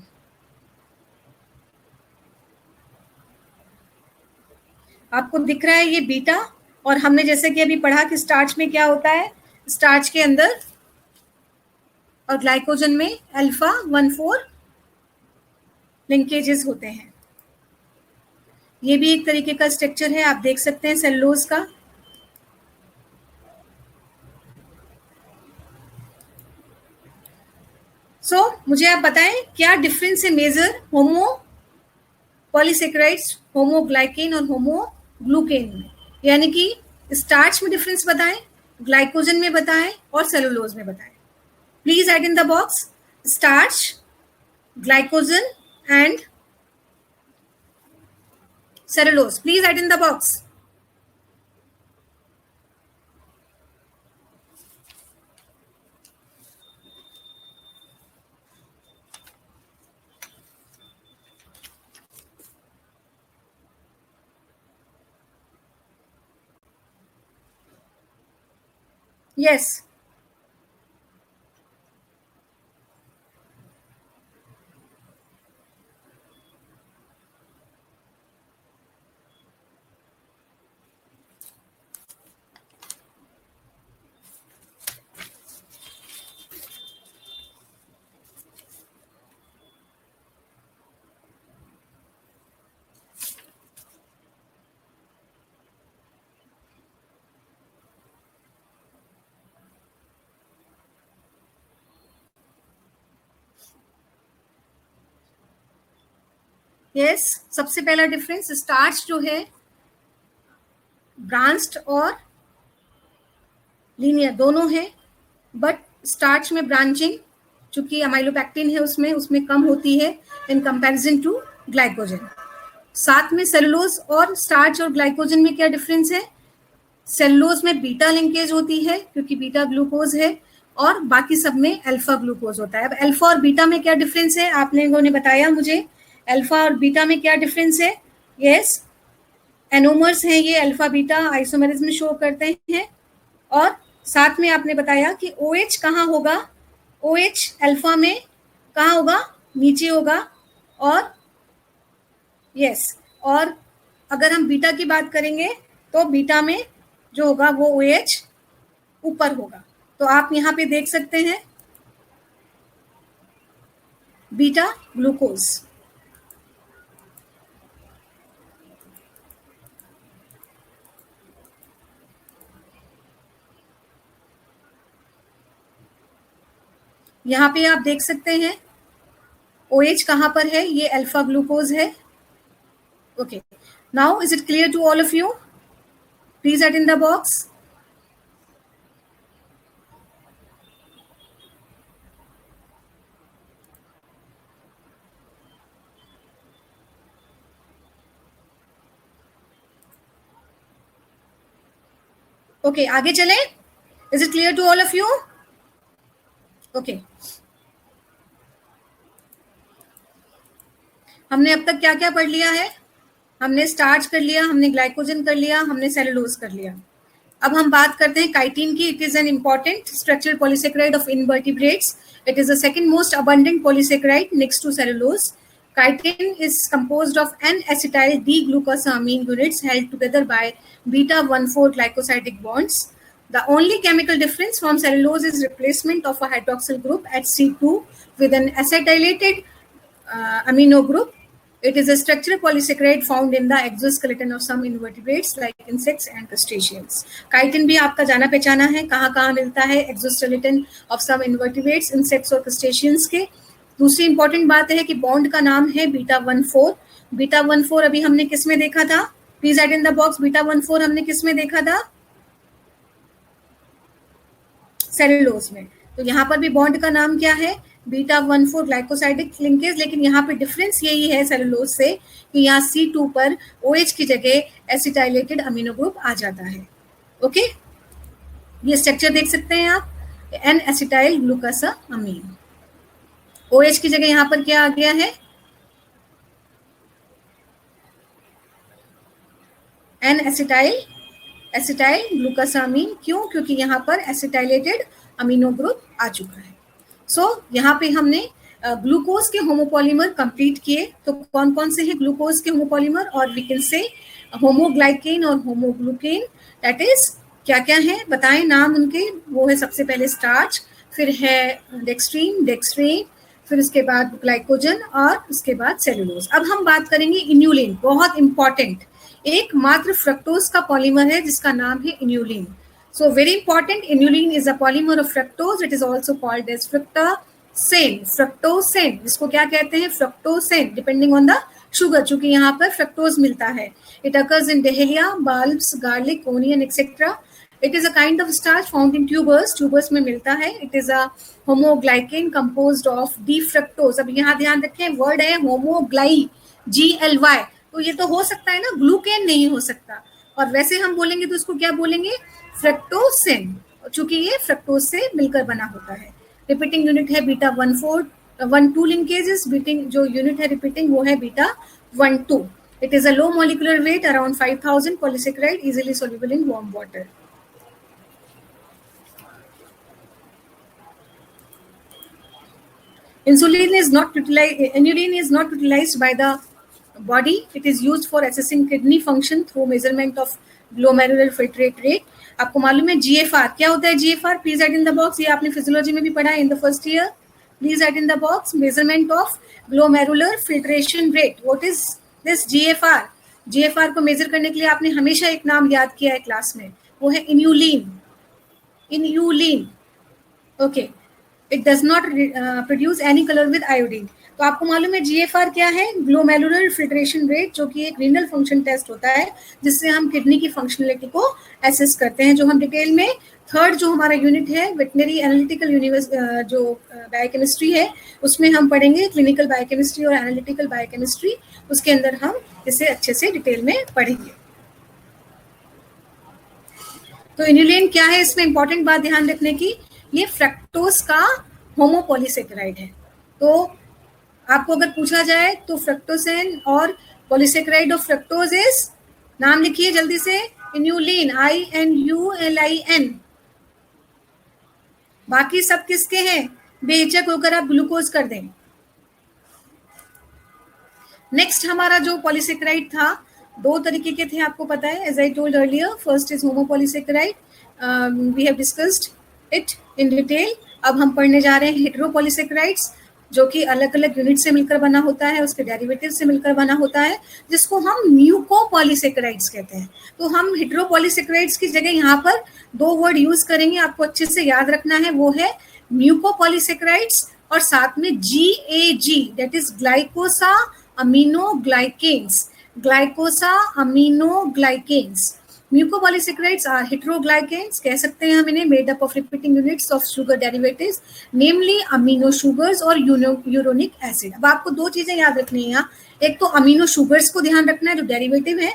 S2: आपको दिख रहा है ये बीटा, और हमने जैसे कि अभी पढ़ा कि स्टार्च में क्या होता है, स्टार्च के अंदर और ग्लाइकोजन में अल्फा 1,4 लिंकेजेस होते हैं. ये भी एक तरीके का स्ट्रक्चर है, आप देख सकते हैं सेलुलोज का. मुझे आप बताएं क्या डिफरेंस है मेजर होमो पॉलीसेकेराइड्स, होमोग्लाइकेन और होमोग्लूकेन में. यानी कि स्टार्च में डिफरेंस बताएं, ग्लाइकोजन में बताएं और सेलुलोज में बताएं. Please write in the box starch, glycogen and cellulose. Please write in the box. Yes. Yes, सबसे पहला डिफरेंस स्टार्च जो है ब्रांच्ड और लीनियर दोनों है, बट स्टार्च में ब्रांचिंग चूंकि अमाइलोपेक्टिन है उसमें कम होती है इन कंपैरिजन टू ग्लाइकोजन. साथ में सेलुलोज और स्टार्च और ग्लाइकोजन में क्या डिफरेंस है? सेलुलोज में बीटा लिंकेज होती है क्योंकि बीटा ग्लूकोज है, और बाकी सब में अल्फा ग्लूकोज होता है. अब अल्फा और बीटा में क्या डिफरेंस है आपने बताया मुझे. अल्फा और बीटा में क्या डिफरेंस है? यस, एनोमर्स हैं ये, अल्फा बीटा आइसोमेरिज्म में शो करते हैं, और साथ में आपने बताया कि OH कहाँ होगा, OH अल्फा में कहाँ होगा, नीचे होगा, और यस, और अगर हम बीटा की बात करेंगे तो बीटा में जो होगा वो OH ऊपर होगा। तो आप यहाँ पे देख सकते हैं बीटा ग्लूकोज। यहाँ पे आप देख सकते हैं OH कहाँ पर है, ये अल्फा ग्लूकोज है। Okay, now is it clear to all of you? Please write in the box. Okay, आगे चले। Is it clear to all of you? Okay, हमने अब तक क्या क्या पढ़ लिया है? हमने स्टार्च कर लिया, हमने ग्लाइकोजन कर लिया, हमने सेलुलोज कर लिया। अब हम बात करते हैं काइटिन की। It is an important structural polysaccharide of invertebrates. It is the second most abundant polysaccharide next to cellulose. Chitin is composed of N-acetyl D-glucosamine units held together by beta-1,4 glycosidic bonds. The only chemical difference from cellulose is replacement of a hydroxyl group at C2 with an acetylated amino group. It is a structural polysaccharide found in the exoskeleton of some invertebrates like insects and crustaceans. Chitin भी आपका जाना पहचाना है, कहाँ कहाँ मिलता है, exoskeleton of some invertebrates, insects और crustaceans के। दूसरी इंपॉर्टेंट बात है कि बॉन्ड का नाम है बीटा-1,4। बीटा-1,4 अभी हमने किस में देखा था? Please write in the box, beta हमने किस में देखा था? सेलुलोज में। तो यहाँ पर भी बॉन्ड का नाम क्या है? बीटा-1,4 ग्लाइकोसाइडिक लिंकेज। लेकिन यहाँ पे डिफरेंस यही है सेलुलोज से कि यहाँ C2 पर OH की जगह एसिटाइलेटेड अमीनो ग्रुप आ जाता है। ओके, ये स्ट्रक्चर देख सकते हैं आप, एन एसिटाइल ग्लूकोसामीन। OH की जगह यहाँ पर क्या आ गया है? N acetyl glucosamine. क्यों? क्योंकि यहाँ पर एसिटाइलेटेड अमीनो ग्रुप आ चुका है। सो यहाँ पे हमने ग्लूकोज के होमोपॉलीमर कंप्लीट किए। तो कौन कौन से हैं ग्लूकोज के होमोपॉलीमर? और वी कैन से होमोग्लाइकेन और होमोग्लूकेन। दैट इज क्या क्या है बताएं नाम उनके? वो है सबसे पहले स्टार्च, फिर है डेक्स्ट्रीन, फिर उसके बाद ग्लाइकोजन और उसके बाद सेलुलोज। अब हम बात करेंगे इन्यूलिन, बहुत इंपॉर्टेंट। एकमात्र फ्रक्टोज का पॉलीमर है जिसका नाम है inulin. So very important, inulin is a polymer of fructose. It is also called as fructosane. Fructosane, इसको क्या कहते हैं? Fructosane, depending on the sugar. चूंकि यहाँ पर fructose मिलता है। It occurs in dahlia, bulbs, garlic, onion, etc. It is a kind of starch found in tubers. Tubers में मिलता है। It is a homoglycan composed of D-fructose. अब यहाँ ध्यान रखें, वर्ड है homogly, GLY। तो ये तो हो सकता है ना, ग्लूकेन नहीं हो सकता। और वैसे हम बोलेंगे तो इसको क्या बोलेंगे? फ्रक्टोसेन, चूंकि ये फ्रक्टोज से मिलकर बना होता है। रिपीटिंग यूनिट है बीटा-1,4-1,2 लिंकेजेस। बीटिंग जो यूनिट है रिपीटिंग वो है beta. It is a low molecular weight around 5,000 polysaccharide easily soluble in warm water. Inulin is not utilized by the body. It is used for assessing kidney function through measurement of glomerular filtrate rate. आपको मालूम है GFR क्या होता है? GFR please write in the box. ये आपने physiology में भी पढ़ा है in the first year. Please write in the box, measurement of glomerular filtration rate. What is this GFR? GFR को मेजर करने के लिए आपने हमेशा एक नाम याद किया है क्लास में, वो है inulin. Okay, it does not produce any colour with iodine. तो आपको मालूम है GFR क्या है? ग्लोमेरुलर फिल्ट्रेशन रेट, जो कि एक रीनल फंक्शन टेस्ट होता है जिससे हम किडनी की फंक्शनलिटी को एसेस करते हैं, जो हम डिटेल में थर्ड जो हमारा यूनिट है वेटनरी एनालिटिकल जो बायोकेमिस्ट्री है उसमें हम पढ़ेंगे। क्लिनिकल बायोकेमिस्ट्री और एनालिटिकल बायोकेमिस्ट्री, उसके अंदर हम इसे अच्छे से डिटेल में पढ़ेंगे। तो इन्यूलिन क्या है? इसमें इंपॉर्टेंट बात ध्यान रखने की, ये फ्रक्टोज का होमोपॉलीसेकेराइड है। तो आपको अगर पूछा जाए तो फ्रक्टोसेन और पॉलीसेकेराइड ऑफ फ्रक्टोज इज, नाम लिखिए जल्दी से, इन्यूलिन, INULIN। बाकी सब किसके हैं? बेहिचक होकर आप ग्लूकोज कर दें। नेक्स्ट हमारा जो पॉलीसेकेराइड था, दो तरीके के थे, आपको पता है, as I told earlier, first is homopolysaccharide, we have discussed it in detail. अब हम पढ़ने जा रहे हैं हेटेरोपॉलीसेकेराइड्स, जो कि अलग अलग यूनिट से मिलकर बना होता है, उसके डेरिवेटिव से मिलकर बना होता है, जिसको हम म्यूकोपॉलीसेकेराइड्स कहते हैं। तो हम हेटेरोपॉलीसेकेराइड्स की जगह यहाँ पर दो वर्ड यूज करेंगे, आपको अच्छे से याद रखना है, वो है म्यूकोपॉलीसेकेराइड्स और साथ में GAG, that is glycosa aminoglycans, glycosa aminoglycans. Mucopolysaccharides are heteroglycans, कह सकते हैं हम इन्हें, made up of repeating units of sugar derivatives, namely amino sugars और uronic acid. अब आपको दो चीजें याद रखनी है यहाँ, एक तो अमीनो शुगर्स को ध्यान रखना है, जो डेरिवेटिव है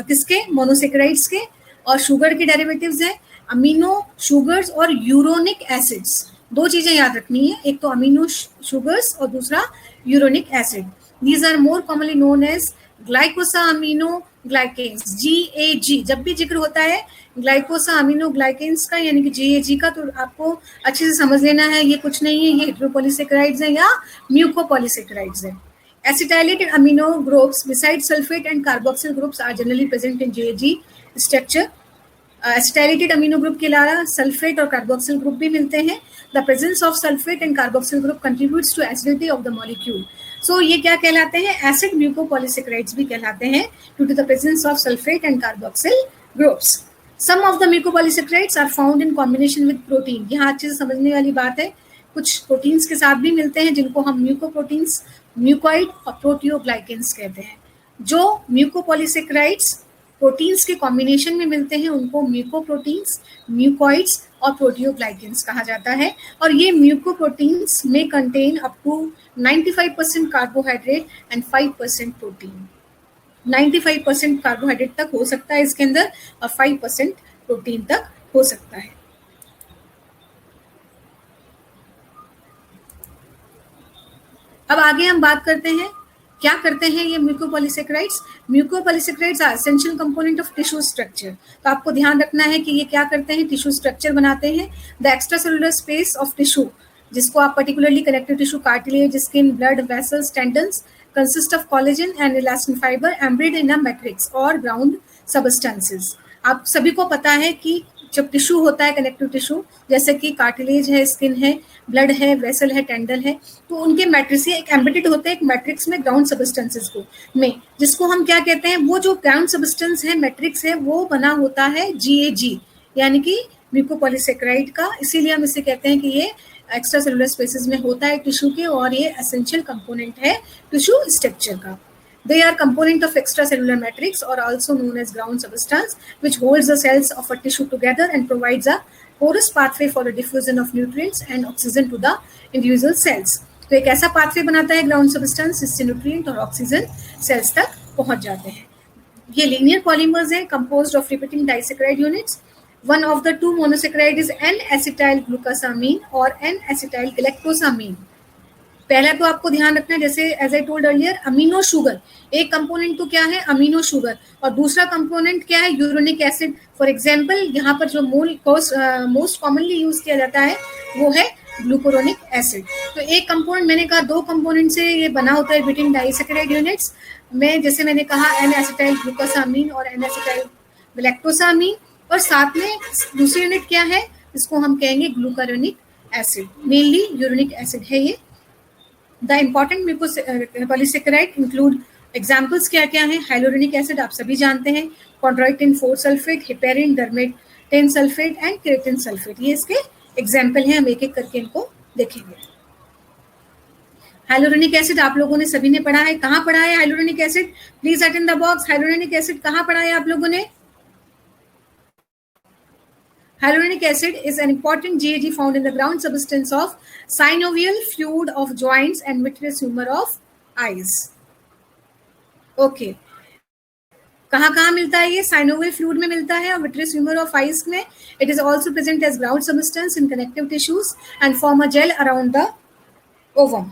S2: किसके? मोनोसेकेराइड्स के, और शुगर के डेरिवेटिव्स हैं अमीनो शुगर्स और यूरोनिक एसिड्स। दो चीजें याद रखनी है, एक तो अमीनो शुगर्स और दूसरा uronic acid. These are more commonly known as glycosaminoglycans, GAG। जब भी जिक्र होता है ग्लाइकोसामिनोग्लाइकेन्स का यानी कि GAG का, तो आपको अच्छे से समझ लेना है ये कुछ नहीं है, ये हेटेरोपॉलीसेकेराइड्स हैं या म्यूकोपॉलीसेकेराइड्स हैं। Acetylated amino groups besides sulfate and carboxyl groups are generally present in GAG structure. Acetylated amino group के अलावा सल्फेट और कार्बोक्सिल ग्रुप भी मिलते हैं। The presence of sulphate and carboxyl group contributes to acidity of the molecule. So ये क्या कहलाते हैं? एसिड म्यूकोपॉलीसेकेराइड्स भी कहलाते हैं due to the presence of sulphate and carboxyl groups. Some of the mucopolysaccharides are found in combination with protein. यहाँ अच्छे से समझने वाली बात है, कुछ प्रोटीन्स के साथ भी मिलते हैं जिनको हम म्यूकोप्रोटीन्स, म्यूकॉइड और प्रोटियोग्लाइकेन्स कहते हैं। जो म्यूकोपॉलीसेकेराइड्स प्रोटीन्स के कॉम्बिनेशन में मिलते हैं उनको म्यूकोप्रोटीन्स, म्यूकॉइड्स और प्रोटियोग्लाइकेन्स कहा जाता है। और ये म्यूकोप्रोटीन्स में contain up to 95% carbohydrate and 5% protein. 95% carbohydrate तक हो सकता है इसके अंदर और 5% प्रोटीन तक हो सकता है। अब आगे हम बात करते हैं क्या करते हैं ये mucopolysaccharides. Mucopolysaccharides are essential component of tissue structure. तो आपको ध्यान रखना है कि ये क्या करते हैं? टिश्यू स्ट्रक्चर बनाते हैं। The extra cellular space of tissue, जिसको आप particularly connective tissue, cartilage, skin, blood vessels, tendons, consist of collagen and elastin fibre embedded in a matrix और ग्राउंड सबस्टेंसेस। आप सभी को पता है कि जब टिश्यू होता है, कनेक्टिव टिश्यू, जैसे कि कार्टिलेज है, स्किन है, ब्लड है, वेसल है, टेंडन है, तो उनके मैट्रिक्स एक एम्बेडेड होते हैं एक मैट्रिक्स में ग्राउंड सबस्टेंसेस को में, जिसको हम क्या कहते हैं? वो जो ग्राउंड सबस्टेंस है, मैट्रिक्स है, वो बना होता है GAG, यानी कि म्यूकोपॉलीसेकेराइड का। इसीलिए हम इसे कहते हैं कि ये एक्स्ट्रा सेलुलर स्पेसेस में होता है टिश्यू के और ये एसेंशियल कंपोनेंट है टिश्यू स्ट्रक्चर का। They are component of extracellular matrix or also known as ground substance, which holds the cells of a tissue together and provides a porous pathway for the diffusion of nutrients and oxygen to the individual cells. तो एक ऐसा pathway बनाता है ground substance जिससे nutrient और oxygen sales तक पहुंच जाते हैं। ये लीनियर पॉलीमर्स हैं composed of repeating disaccharide units. One of the two monosaccharide is N-acetyl glucosamine और N-acetyl गैलेक्टोसामीन। पहला तो आपको ध्यान रखना है, जैसे as I told earlier, amino sugar एक कंपोनेंट तो क्या है? अमीनो शुगर, और दूसरा कंपोनेंट क्या है? Uronic acid. फॉर एग्जांपल यहाँ पर जो मोस्ट कॉमनली यूज किया जाता है वो है ग्लूकोरोनिक एसिड। तो एक कंपोनेंट, मैंने कहा दो कंपोनेंट से ये बना होता है बिटवीन डाइसेकेराइड यूनिट्स में, जैसे मैंने कहा N-acetyl ग्लूकोसामीन और N-acetyl गैलेक्टोसामीन, और साथ में दूसरी यूनिट क्या है? इसको हम कहेंगे glucuronic acid, mainly uronic acid है ये। The important polysaccharide include examples क्या क्या हैं? हाइलोरोनिक एसिड आप सभी जानते हैं, chondroitin 4 sulphate, heparin, dermatan sulphate and keratan sulphate, ये इसके एग्जाम्पल हैं। हम एक एक करके इनको देखेंगे। हाइलोरोनिक एसिड आप लोगों ने सभी ने पढ़ा है। कहाँ पढ़ा है hyaluronic acid? Please attend the box. Hyaluronic acid कहाँ पढ़ा है आप लोगों ने? Hyaluronic acid is an important GAG found in the ground substance of synovial fluid of joints and vitreous humor of eyes. Okay. कहाँ मिलता है ये? साइनोवियल फ्लूइड में मिलता है और विट्रियस ह्यूमर ऑफ आइज में। It is also present as ground substance in connective tissues and form a gel around the ovum.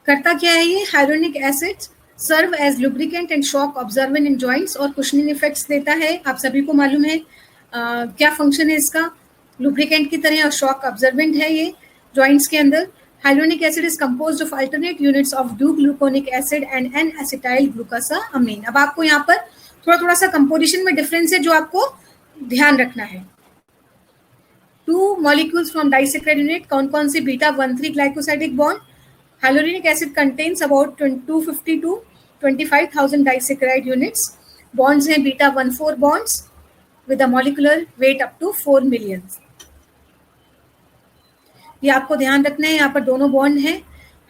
S2: करता क्या है ये? Hyaluronic acid serve as lubricant and shock absorbent in joints और cushioning effects देता है। आप सभी को मालूम है क्या फंक्शन है इसका? लुब्रिकेंट की तरह और शॉक ऑब्जर्वेंट है ये जॉइंट्स के अंदर। Hyaluronic acid is composed of alternate units of D gluconic acid and N acetyl glucosamine. अब आपको यहाँ पर थोड़ा सा कंपोजिशन में डिफरेंस है जो आपको ध्यान रखना है। 2 molecules from disaccharide unit, कौन सी? Beta 1,3 glycosidic bond. Hyaluronic acid contains about 250 to 25,000 disaccharide units. Bonds हैं beta 1,4 bonds with a molecular weight up to 4 million. ये आपको ध्यान रखना है, यहाँ पर दोनों बॉन्ड हैं।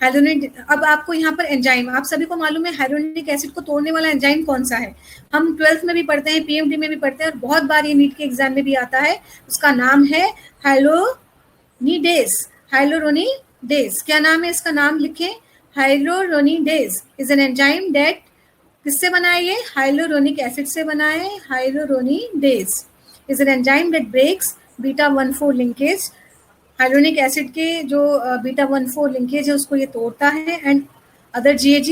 S2: हाइलोनिक, अब आपको यहाँ पर एंजाइम, आप सभी को मालूम है हाइलोनिक एसिड को तोड़ने वाला एंजाइम कौन सा है? हम 12th में भी पढ़ते हैं, पीएमडी में भी पढ़ते हैं और बहुत बार ये नीट के एग्जाम में भी आता है। उसका नाम है हाइलोनिडेज। हाइलोरोनिडेज, क्या नाम है इसका? नाम लिखें, hyaluronidase is an enzyme that किससे बना है? ये हाइलोरोनिक एसिड से बना है। Hyaluronidase is an enzyme that breaks beta 1,4 linkage. Hyaluronic acid के जो बीटा 1,4 लिंकेज है उसको ये तोड़ता है and other GAG।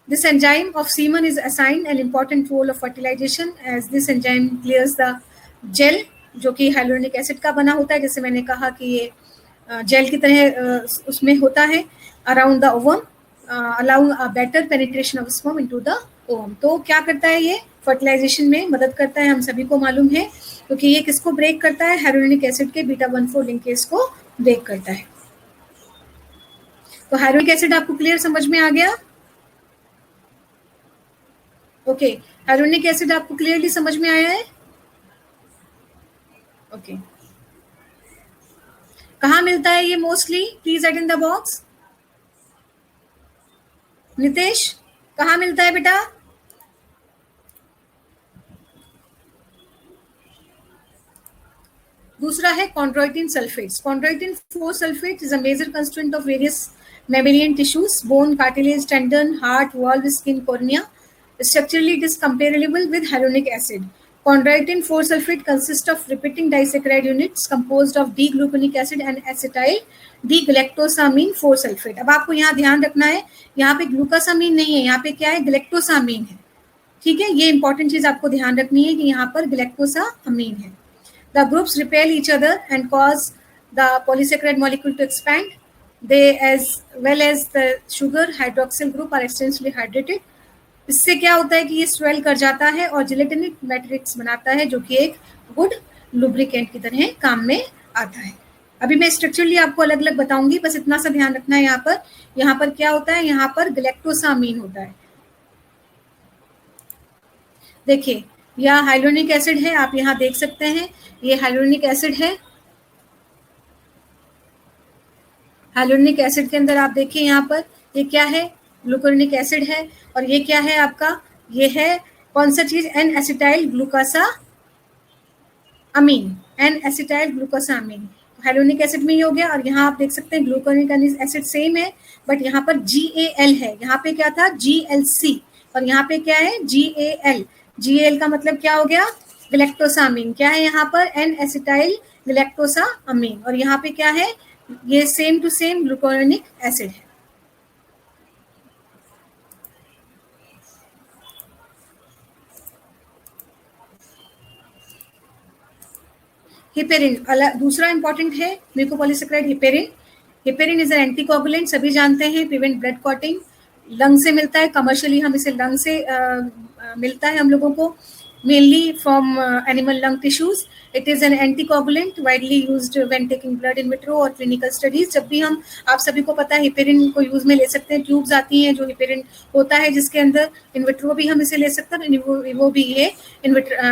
S2: This enzyme of semen is assigned an important role of fertilization as this enzyme clears the gel जो कि hyaluronic acid का बना होता है। जैसे मैंने कहा कि ये जेल की तरह उसमें होता है around the ovum, allowing a better penetration of sperm into the ovum. तो क्या करता है ये? फर्टिलाइजेशन में मदद करता है, हम सभी को मालूम है, क्योंकि ये किसको ब्रेक करता है? हाइलोनिक एसिड के बीटा 1,4 लिंकेज को ब्रेक करता है। तो हाइलोनिक एसिड आपको क्लियर समझ में आ गया? ओके, हाइलोनिक एसिड आपको क्लियरली समझ में आया है? ओके, कहाँ मिलता है ये mostly? Please write in the box. Nitesh, कहाँ मिलता है बेटा? दूसरा है chondroitin sulfates. Chondroitin 4 sulfate is a major constituent of various mammalian tissues, bone, cartilage, tendon, heart, valve, skin, cornea. Structurally, it is comparable with hyaluronic acid. Chondroitin 4 sulfate consists of repeating disaccharide units composed of D-gluconic acid and acetyl D-galactosamine 4 sulfate. अब आपको यहाँ ध्यान रखना है, यहाँ पे glucosamine नहीं है, यहाँ पे क्या है? गलेक्टोसामीन है। ठीक है, ये इंपॉर्टेंट चीज आपको ध्यान रखनी है कि यहाँ पर गलेक्टोसामीन है। The groups repel each other and cause the polysaccharide molecule to expand. They, as well as the sugar hydroxyl group, are extensively hydrated. इससे क्या होता है कि ये स्वेल कर जाता है और जिलेटिनिक मैट्रिक्स बनाता है जो कि एक गुड लुब्रिकेंट की तरह काम में आता है। अभी मैं स्ट्रक्चरली आपको अलग अलग बताऊंगी, बस इतना सा ध्यान रखना है। यहाँ पर क्या होता है? यहाँ पर गलेक्टोसामीन होता है। देखिए, यह हाइलोनिक एसिड है, आप यहाँ देख सकते हैं, ये हाइलोनिक एसिड है। हाइलोनिक एसिड के अंदर आप देखिए यहाँ पर ये क्या है? ग्लूकोनिक एसिड है। और ये क्या है आपका? ये है कौन सा चीज? N acetyl glucosamine. N acetyl glucosamine hyaluronic acid में ही हो गया। और यहाँ आप देख सकते हैं ग्लूकोनिक एसिड सेम है, बट यहाँ पर GAL है। यहाँ पे क्या था? GLC। और यहाँ पे क्या है? GAL। GAL का मतलब क्या हो गया? गलेक्टोसामीन। क्या है यहाँ पर? N acetyl galactosamine. और यहाँ पे क्या है? ये same to same gluconic acid है। हिपेरिन दूसरा इंपॉर्टेंट है mucopolysaccharide heparin. Heparin is an anticoagulant, सभी जानते हैं, प्रिवेंट ब्लड क्लॉटिंग। लंग से मिलता है, कमर्शियली हम इसे लंग से मिलता है हम लोगों को, mainly from animal lung tissues. It is an anticoagulant widely used when taking blood in vitro और क्लिनिकल स्टडीज। जब भी हम, आप सभी को पता है, हिपेरिन को यूज में ले सकते हैं। ट्यूब्स आती हैं जो हिपेरिन होता है जिसके अंदर, इन विट्रो भी हम इसे ले सकते हैं, वो भी ये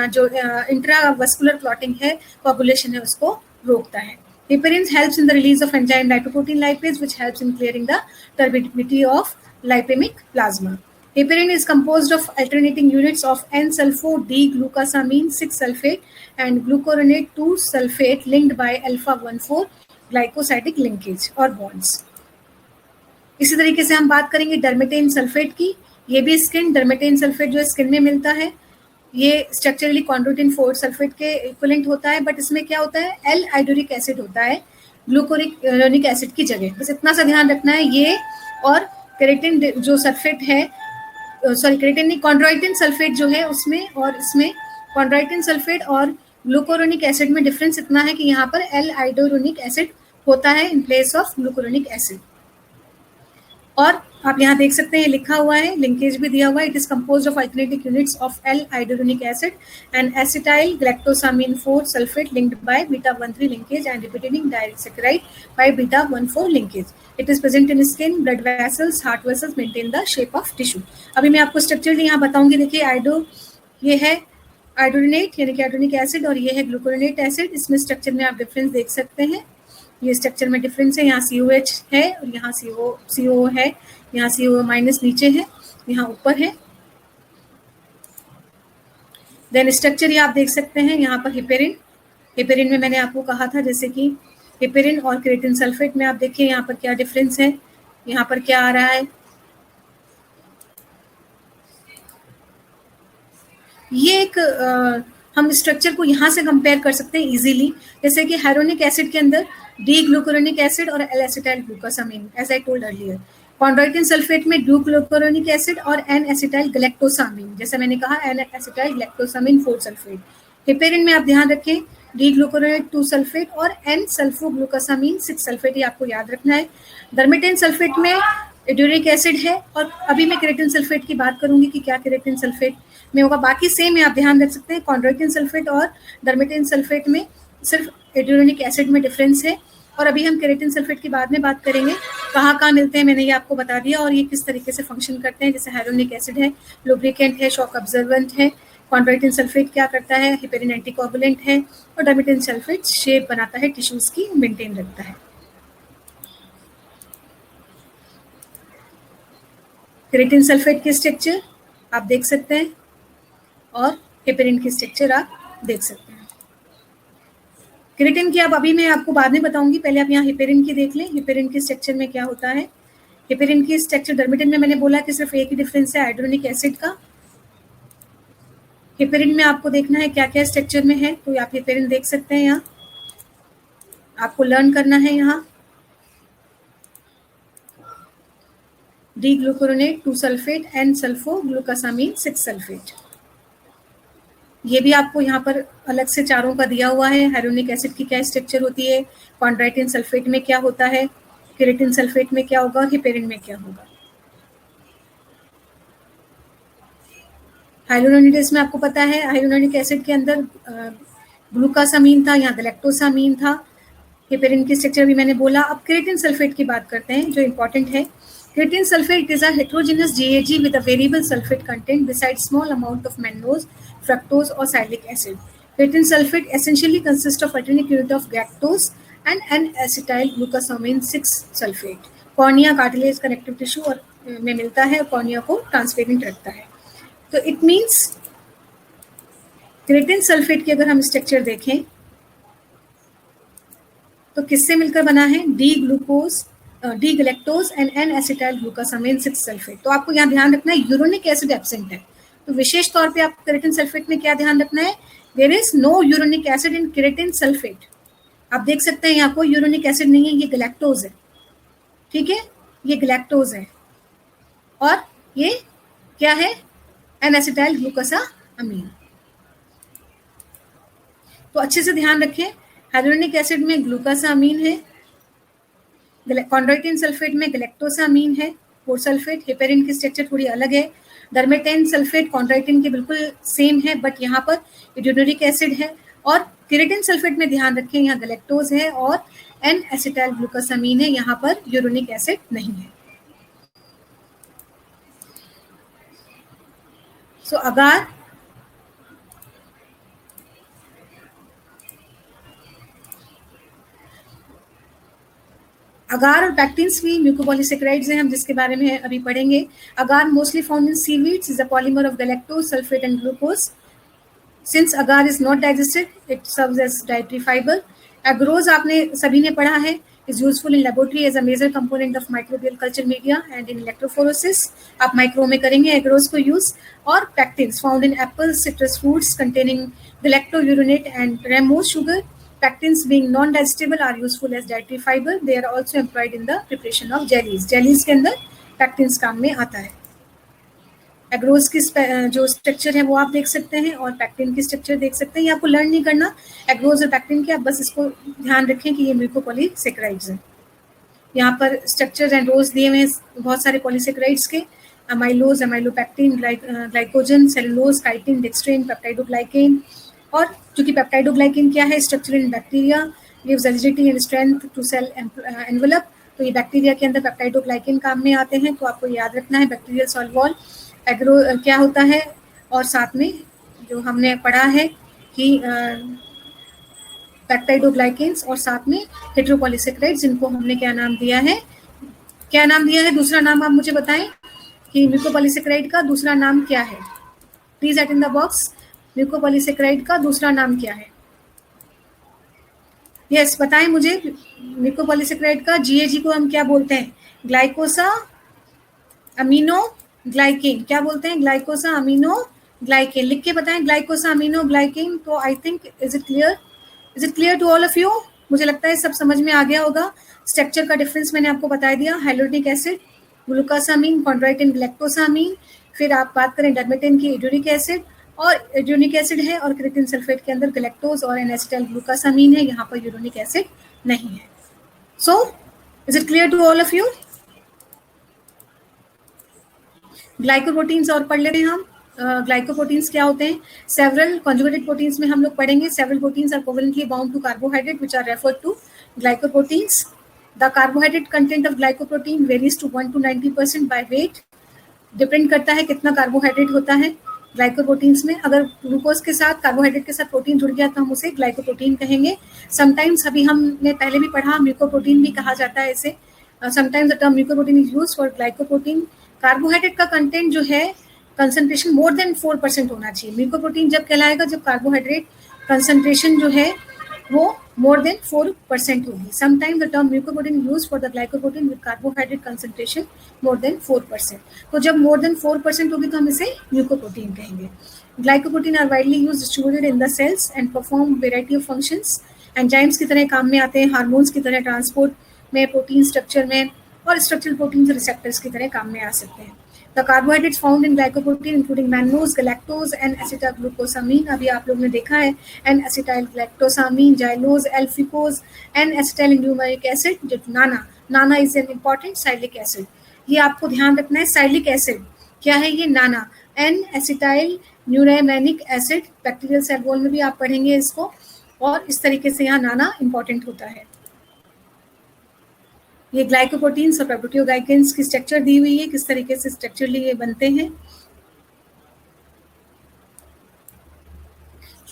S2: जो इंट्रावस्कुलर क्लॉटिंग है, कोगुलेशन है, उसको रोकता है। Heparin helps in the release of enzyme lipoprotein lipase, which helps in clearing the turbidity of lipemic plasma. Heparin is composed of alternating units of N-sulfo-D-glucosamine 6-sulfate and glucuronate 2-sulfate linked by alpha-1,4 glycosidic linkage or bonds. इसी तरीके से हम बात करेंगे डर्मेटेन sulphate की। ये भी skin, डर्मेटेन sulphate जो स्किन में मिलता है, ये स्ट्रक्चरली chondroitin 4 सल्फेट के इक्विवेलेंट होता है, बट इसमें क्या होता है? L-आइडोरिक एसिड होता है। ग्लूकोरोनिक एसिड की जगह, बस इतना सा ध्यान रखना है। ये और केरेटिन जो सल्फेट है, सॉरी केरेटिन नहीं, कॉन्ड्रोइटिन सल्फेट जो है उसमें और इसमें, कॉन्ड्रोइटिन सल्फेट और ग्लूकोरोनिक एसिड में डिफरेंस इतना है कि यहाँ पर एल आइडोरोनिक एसिड होता है in place of glucuronic acid. और आप यहाँ देख सकते हैं लिखा हुआ है, लिंकेज भी दिया हुआ है, it is composed of alternative units of L iduronic acid and acetyl galactosamine 4 sulphate linked by beta 1,3 linkage and repeating disaccharide by beta 1,4 linkage. It is present in skin, blood vessels, heart vessels, maintain the shape of tissue. अभी मैं आपको structure यहाँ बताऊंगी। देखिए ये है आइडोरोनेट यानी कि आइडोरोनिक एसिड और ये है ग्लूकोरोनेट एसिड। इसमें स्ट्रक्चर में आप डिफरेंस देख सकते हैं, ये स्ट्रक्चर में डिफरेंस है। यहाँ COH है और यहाँ CO है, यहाँ CO माइनस नीचे है, यहाँ ऊपर है। देन स्ट्रक्चर ये आप देख सकते हैं यहाँ पर हिपेरिन में मैंने आपको कहा था, जैसे कि हिपेरिन और क्रेटिन सल्फेट में आप देखिए यहाँ पर क्या डिफरेंस है, यहाँ पर क्या आ रहा है। ये एक हम स्ट्रक्चर को यहाँ से कंपेयर कर सकते हैं इजीली, जैसे कि हाइरोनिक एसिड के अंदर डी ग्लूकोरोनिक एसिड और L acetyl glucosamine, as I told earlier. Chondroitin sulphate में डू ग्लूकोरोनिक एसिड और एन एसिटाइल ग्लैक्टोसामीन, जैसे मैंने कहा N acetyl galactosamine 4 sulphate. Heparin में आप ध्यान रखें डी ग्लूकोरोनेट 2 सल्फेट और एन सल्फोग्लूकोसामीन 6 सल्फेट, ये आपको याद रखना है। डर्मेटेन सल्फेट में एड्यूरिक एसिड है और अभी मैं केरेटिन सल्फेट की बात करूंगी कि क्या केरेटिन सल्फेट में होगा, बाकी सेम है, आप ध्यान रख सकते हैं। कॉन्ड्रोइटिन सल्फेट और डर्मेटेन सल्फेट में सिर्फ एड्यूरोनिक एसिड में डिफरेंस है। और अभी हम केरेटिन सल्फेट की बाद में बात करेंगे, कहाँ मिलते हैं मैंने ये आपको बता दिया और ये किस तरीके से फंक्शन करते हैं। जैसे हाइरोनिक एसिड है, लुब्रिकेंट है, शॉक ऑब्जर्वेंट है। कॉन्ड्रोइटिन सल्फेट क्या करता है, हिपेरिन एंटीकोगुलेंट है और डर्मेटेन सल्फेट शेप बनाता है, टिश्यूज की मेंटेन रखता है। केरेटिन सल्फेट की स्ट्रक्चर आप देख सकते हैं और हिपेरिन की स्ट्रक्चर आप देख सकते हैं। केरेटिन की अब अभी मैं आपको बाद में बताऊंगी, पहले आप यहाँ हिपेरिन की देख लें, हिपेरिन की स्ट्रक्चर में क्या होता है। हिपेरिन की स्ट्रक्चर, डर्मेटिन में मैंने बोला कि सिर्फ एक ही डिफरेंस है आइडोरोनिक एसिड का। हिपेरिन में आपको देखना है क्या क्या स्ट्रक्चर में है, तो आप हिपेरिन देख सकते हैं, यहाँ आपको लर्न करना है। यहाँ D glucuronate 2 sulphate N sulphoglucosamine 6 sulphate, ये भी आपको यहाँ पर अलग से चारों का दिया हुआ है। हाइरोनिक एसिड की क्या स्ट्रक्चर होती है, कॉन्ड्रोइटिन सल्फेट में क्या होता है, केरेटिन सल्फेट में क्या होगा और हिपेरिन में क्या होगा। हाइलोरोनिडेस में आपको पता है हाइलोरोनिक एसिड के अंदर ग्लूकोसामीन था, यहाँ गैलेक्टोसामीन था। हिपेरिन की स्ट्रक्चर भी मैंने बोला। अब केरेटिन सल्फेट की बात करते हैं जो इंपॉर्टेंट है। Creatine sulfate is a heterogeneous GAG with a variable sulfate content besides small amount of mannose, fructose or sialic acid. Creatine sulfate essentially consists of alternating unit of galactose and N-acetyl glucosamine 6 sulfate. Cornea cartilage connective tissue और में मिलता है और cornea को transparent रखता है। तो it means creatine sulphate की अगर हम स्ट्रक्चर देखें तो किससे मिलकर बना है, D galactose and N acetyl glucosamine 6 sulphate. तो आपको यहाँ ध्यान रखना है यूरोनिक एसिड एब्सेंट है, तो विशेष तौर पे आप केरेटिन सल्फेट में क्या ध्यान रखना है, there is no uronic acid in keratan sulphate. आप देख सकते हैं यहाँ कोई यूरोनिक एसिड नहीं है, ये गैलेक्टोज है, ठीक है, ये गैलेक्टोज है और ये क्या है, एन एसिटाइल ग्लूकोसामीन। तो अच्छे से ध्यान रखें, हाइड्रोनिक एसिड में ग्लूकोसामीन है, कॉन्ड्रोइटिन सल्फेट में गैलेक्टोसामीन है 4 सल्फेट। हिपेरिन की स्ट्रक्चर थोड़ी अलग है, डर्मेटेन सल्फेट कॉन्ड्रोइटिन के बिल्कुल सेम है बट यहाँ पर इड्यूनोरिक एसिड है। और केरेटिन सल्फेट में ध्यान रखें यहाँ गैलेक्टोज है और एन एसिटाइल ग्लूकोसामीन है, यहाँ पर यूरोनिक एसिड नहीं है। सो अगार और पैक्टिन्स भी म्यूकोपॉलीसेकेराइड्स हैं, हम जिसके बारे में अभी पढ़ेंगे। Agar mostly found in seaweeds is a polymer of galactose, sulphate and glucose. Since agar is not digested, it serves as dietary fibre. Agarose आपने सभी ने पढ़ा है, is useful in laboratory as a major component of microbial culture media and in electrophoresis. आप micro में करेंगे agarose को use. और pectins found in apple, citrus fruits containing galacto-urinate and ramose sugar Pectins being non-digestible are useful as dietary fiber. They are also employed in the preparation of jellies. Jellies के अंदर pectins काम में आता है. एग्रोज की जो structure है वो आप देख सकते हैं और पैक्टिन की स्ट्रक्चर देख सकते हैं. ये आपको लर्न नहीं करना एग्रोज और पैक्टिन के, आप बस इसको ध्यान रखें कि ये म्यूकोपॉलीसेकेराइड्स हैं. यहाँ पर स्ट्रक्चर एंड रोज दिए हुए हैं बहुत सारे पॉलीसेकेराइड्स के. Amylose, amylopectin, glycogen, cellulose, chitin, dextrin, peptidoglycan. और चूंकि पेप्टाइडोग्लाइकेन क्या है, structure in bacteria, gives rigidity and strength to cell envelope. तो ये बैक्टीरिया के अंदर पेप्टाइडोग्लाइकेन काम में आते हैं, तो आपको याद रखना है बैक्टीरियल सेल वॉल एग्रो क्या होता है. और साथ में जो हमने पढ़ा है कि पेप्टाइडोग्लाइकेन्स और साथ में हेटेरोपॉलीसेकेराइड्स, जिनको हमने क्या नाम दिया है, दूसरा नाम आप मुझे बताएं कि म्यूकोपॉलीसेकेराइड का दूसरा नाम क्या है. Please write in the box, mucopolysaccharide का दूसरा नाम क्या है. यस, बताएं मुझे म्यूकोपॉलीसेकेराइड का जीएजी को हम क्या बोलते हैं. ग्लाइकोसा अमीनो ग्लाइकेन, क्या बोलते हैं, ग्लाइकोसा अमीनो ग्लाइकेन. लिख के बताएं ग्लाइकोसा अमीनो ग्लाइकेन. तो I think is it clear to all of you. मुझे लगता है सब समझ में आ गया होगा. स्ट्रक्चर का डिफरेंस मैंने आपको बता दिया. Hyaluronic acid, glucosamine, chondroitin, galactosamine. फिर आप बात करें डर्मेटिन की, एड्यूरिक एसिड, और एड्यूनिक एसिड है और क्रिएटिन सल्फेट के अंदर गैलेक्टोज और एन-एसिटाइल ग्लूकोसामीन है. यहाँ पर यूरोनिक एसिड नहीं है. So is it clear to all of you. Glycoproteins और पढ़ लेते हैं हम. ग्लाइकोप्रोटीन्स क्या होते हैं. सेवरल कॉन्जुगेटेड प्रोटीन्स में हम लोग पढ़ेंगे. Several proteins are covalently bound to carbohydrate which are referred to glycoproteins. The carbohydrate content of glycoprotein varies to 1 to 90% by weight. Depend करता है कितना कार्बोहाइड्रेट होता है ग्लाइकोप्रोटीन्स में. अगर ग्लूकोज के साथ कार्बोहाइड्रेट के साथ प्रोटीन जुड़ गया तो हम उसे ग्लाइकोप्रोटीन कहेंगे. समटाइम्स अभी हमने पहले भी पढ़ा म्यूकोप्रोटीन भी कहा जाता है इसे. Sometimes the term mucoprotein is used for glycoprotein. Carbohydrate का कंटेंट जो है कंसंट्रेशन मोर देन 4% होना चाहिए. म्यूकोप्रोटीन जब कहलाएगा जब कार्बोहाइड्रेट कंसंट्रेशन जो है वो मोर देन 4% होगी. Sometime the term mucoprotein use for the glycoprotein with carbohydrate concentration more than 4%. तो जब मोर देन 4% होगी तो हम इसे म्यूकोप्रोटीन कहेंगे. Glycoprotein are widely use distributed in the cells and perform variety of functions. Enzymes की तरह काम में आते हैं, हार्मोन्स की तरह ट्रांसपोर्ट में, प्रोटीन स्ट्रक्चर में, और स्ट्रक्चरल प्रोटीन रिसेप्टर्स की तरह काम में आ सकते हैं. The carbohydrates found in glycoprotein including mannose, galactose and acetylglucosamine. अभी आप लोगों ने देखा है N acetylgalactosamine, xylose, L fucose, N acetyl neuraminic acid, जो NANA is an important sialic acid. ये आपको ध्यान रखना है. साइलिक एसिड क्या है, ये NANA, N acetyl neuraminic acid. Bacterial cell wall में भी आप पढ़ेंगे इसको. और इस तरीके से यहाँ नाना इंपॉर्टेंट होता है. ये ग्लाइकोप्रोटीन्स और पेप्टाइडोग्लाइकेन्स की स्ट्रक्चर दी हुई है, किस तरीके से स्ट्रक्चरली ये बनते हैं.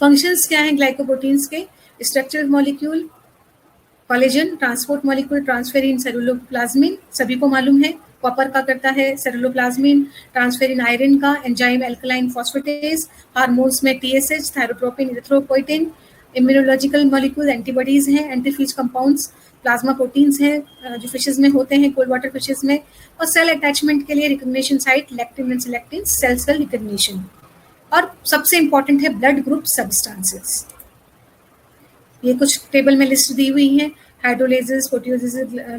S2: फंक्शंस क्या हैं ग्लाइकोप्रोटीन्स के. Structure molecule, collagen, transport molecule, transferrin, ceruloplasmin, सभी को मालूम है. कॉपर का करता है सेलुलोप्लाज्मिन, ट्रांसफेरिन आयरन का, एंजाइम अल्कलाइन फॉस्फेटेज, हार्मोन्स में TSH, thyrotropin, erythropoietin. Immunological molecule antibodies हैं, एंटीफेज कंपाउंड्स, प्लाज्मा प्रोटीन्स हैं जो फिशेज में होते हैं, कोल्ड वाटर फिशेज में. और सेल अटैचमेंट के लिए recognition site, lectin and selectin, cell recognition. और सबसे इंपॉर्टेंट है ब्लड ग्रुप सब्सटेंसेस. ये कुछ टेबल में लिस्ट दी हुई है. हाइड्रोलेजेस, प्रोटियोजेस,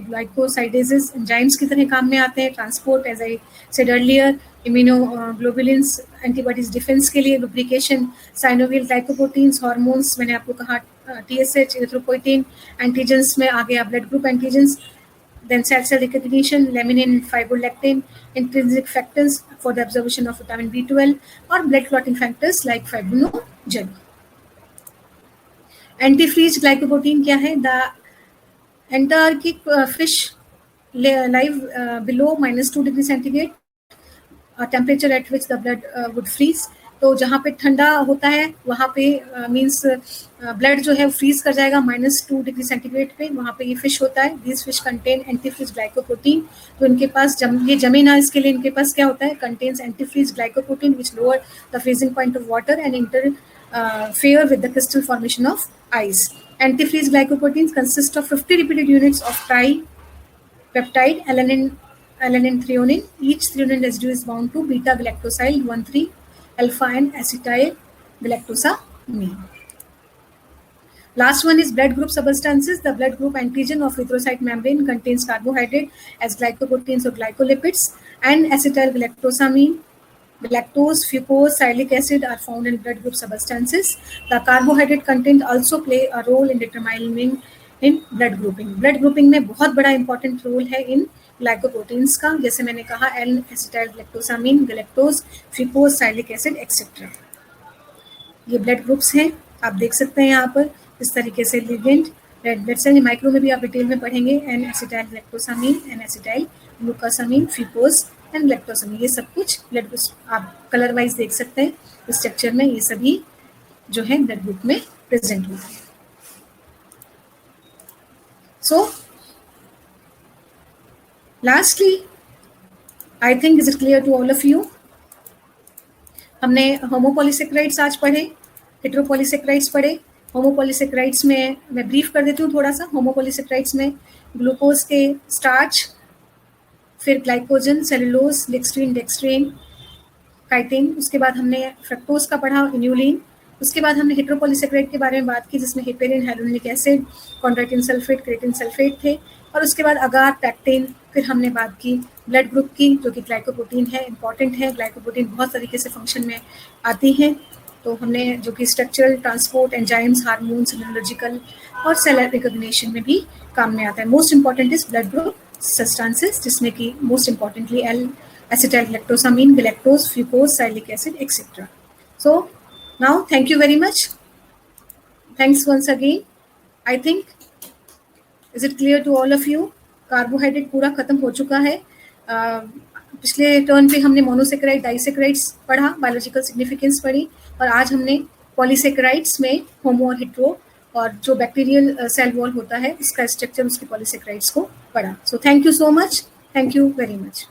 S2: ग्लाइकोसाइडेजेस एंजाइम्स की तरह काम में आते हैं. Transport, as I said earlier, immunoglobulins, antibodies defence के लिए, लुब्रिकेशन, साइनोवियल ग्लाइकोप्रोटीन्स, हार्मोन्स मैंने आपको कहा, टीएसएच, इरिथ्रोपोइटिन, एंटीजेंस में आ गया blood group antigens, then cell recognition, laminin, fibronectin, intrinsic factors for the absorption of vitamin B12, और blood clotting factors like fibrinogen. Antifreeze glycoprotein क्या है. The Antarctic fish live below -2 degree centigrade, temperature at which the blood would freeze. तो जहाँ पे ठंडा होता है वहाँ पे मीन्स ब्लड जो है फ्रीज कर जाएगा -2 डिग्री सेंटीग्रेड पे. वहाँ पे ये फिश होता है. This fish contain antifreeze glycoprotein. तो इनके पास ये जमे ना, इसके लिए इनके पास क्या होता है, contains antifreeze glycoprotein which lower the freezing point of water and interfere with the crystal formation of ice. Antifreeze glycoproteins consist of 50 repeated units of tripeptide alanine threonine. Each threonine residue is bound to beta galactosyl 1,3 alpha and acetyl galactosamine. Last one is blood group substances. The blood group antigen of erythrocyte membrane contains carbohydrate as glycoproteins or glycolipids and acetylgalactosamine. Lactose, fucose, sialic acid are found in blood group substances. The carbohydrate content also play a role in determining in blood grouping. Blood grouping में बहुत बड़ा important role है in glycoproteins का, जैसे मैंने कहा L-acetylgalactosamine, galactose, fucose, sialic acid, etc. ये blood groups हैं, आप देख सकते हैं यहाँ पर इस तरीके से ligand, red blood cell, micro में भी आप डिटेल में पढ़ेंगे, N-acetylgalactosamine, N-acetylglucosamine, fucose एंड लैक्टोसामीन, ये सब कुछ ब्लड आप कलर वाइज देख सकते हैं इस स्ट्रक्चर में, ये सभी जो है ब्लड ग्रुप में प्रेजेंट होते हैं. So lastly I think is it clear to all of you. हमने होमोपॉलीसेक्राइड्स आज पढ़े, हेटेरोपॉलीसेक्राइड्स पढ़े. होमोपॉलीसेक्राइड्स में मैं ब्रीफ कर देती हूँ थोड़ा सा. होमोपॉलीसेक्राइड्स में ग्लूकोज के स्टार्च, फिर ग्लाइकोजन, सेलुलोज, लिक्सट्रीन, डेक्सट्रीन, काइटिन. उसके बाद हमने फ्रक्टोज का पढ़ा, इन्यूलिन. उसके बाद हमने हेटेरोपॉलीसेक्राइड के बारे में बात की जिसमें heparin, hyaluronic acid, chondroitin sulphate, keratan sulphate थे. और उसके बाद अगार, पैक्टिन. फिर हमने बात की ब्लड ग्रुप की जो कि ग्लाइकोप्रोटीन है, इंपॉर्टेंट है. ग्लाइकोप्रोटीन बहुत तरीके से फंक्शन में आती हैं. तो हमने जो कि structural, transport, enzymes, hormones, immunological और सेलर रिकॉग्निशन में भी काम में आता है. Most important is blood group substances जिसमें कि most importantly L-acetylgalactosamine, galactose, fucose, sialic acid, etc. So now thank you very much. Thanks once again. I think is it clear to all of you? Carbohydrate पूरा खत्म हो चुका है. पिछले turn पे हमने मोनोसेक्राइड, डाइसेक्राइड्स पढ़ा, बायोलॉजिकल सिग्निफिकेंस पढ़ी, और आज हमने पॉलीसेक्राइड्स में होमो और हेट्रो और जो बैक्टीरियल सेल वॉल होता है इसका स्ट्रक्चर, उसके पॉलीसेक्राइड्स को पढ़ा. So thank you so much. Thank you very much.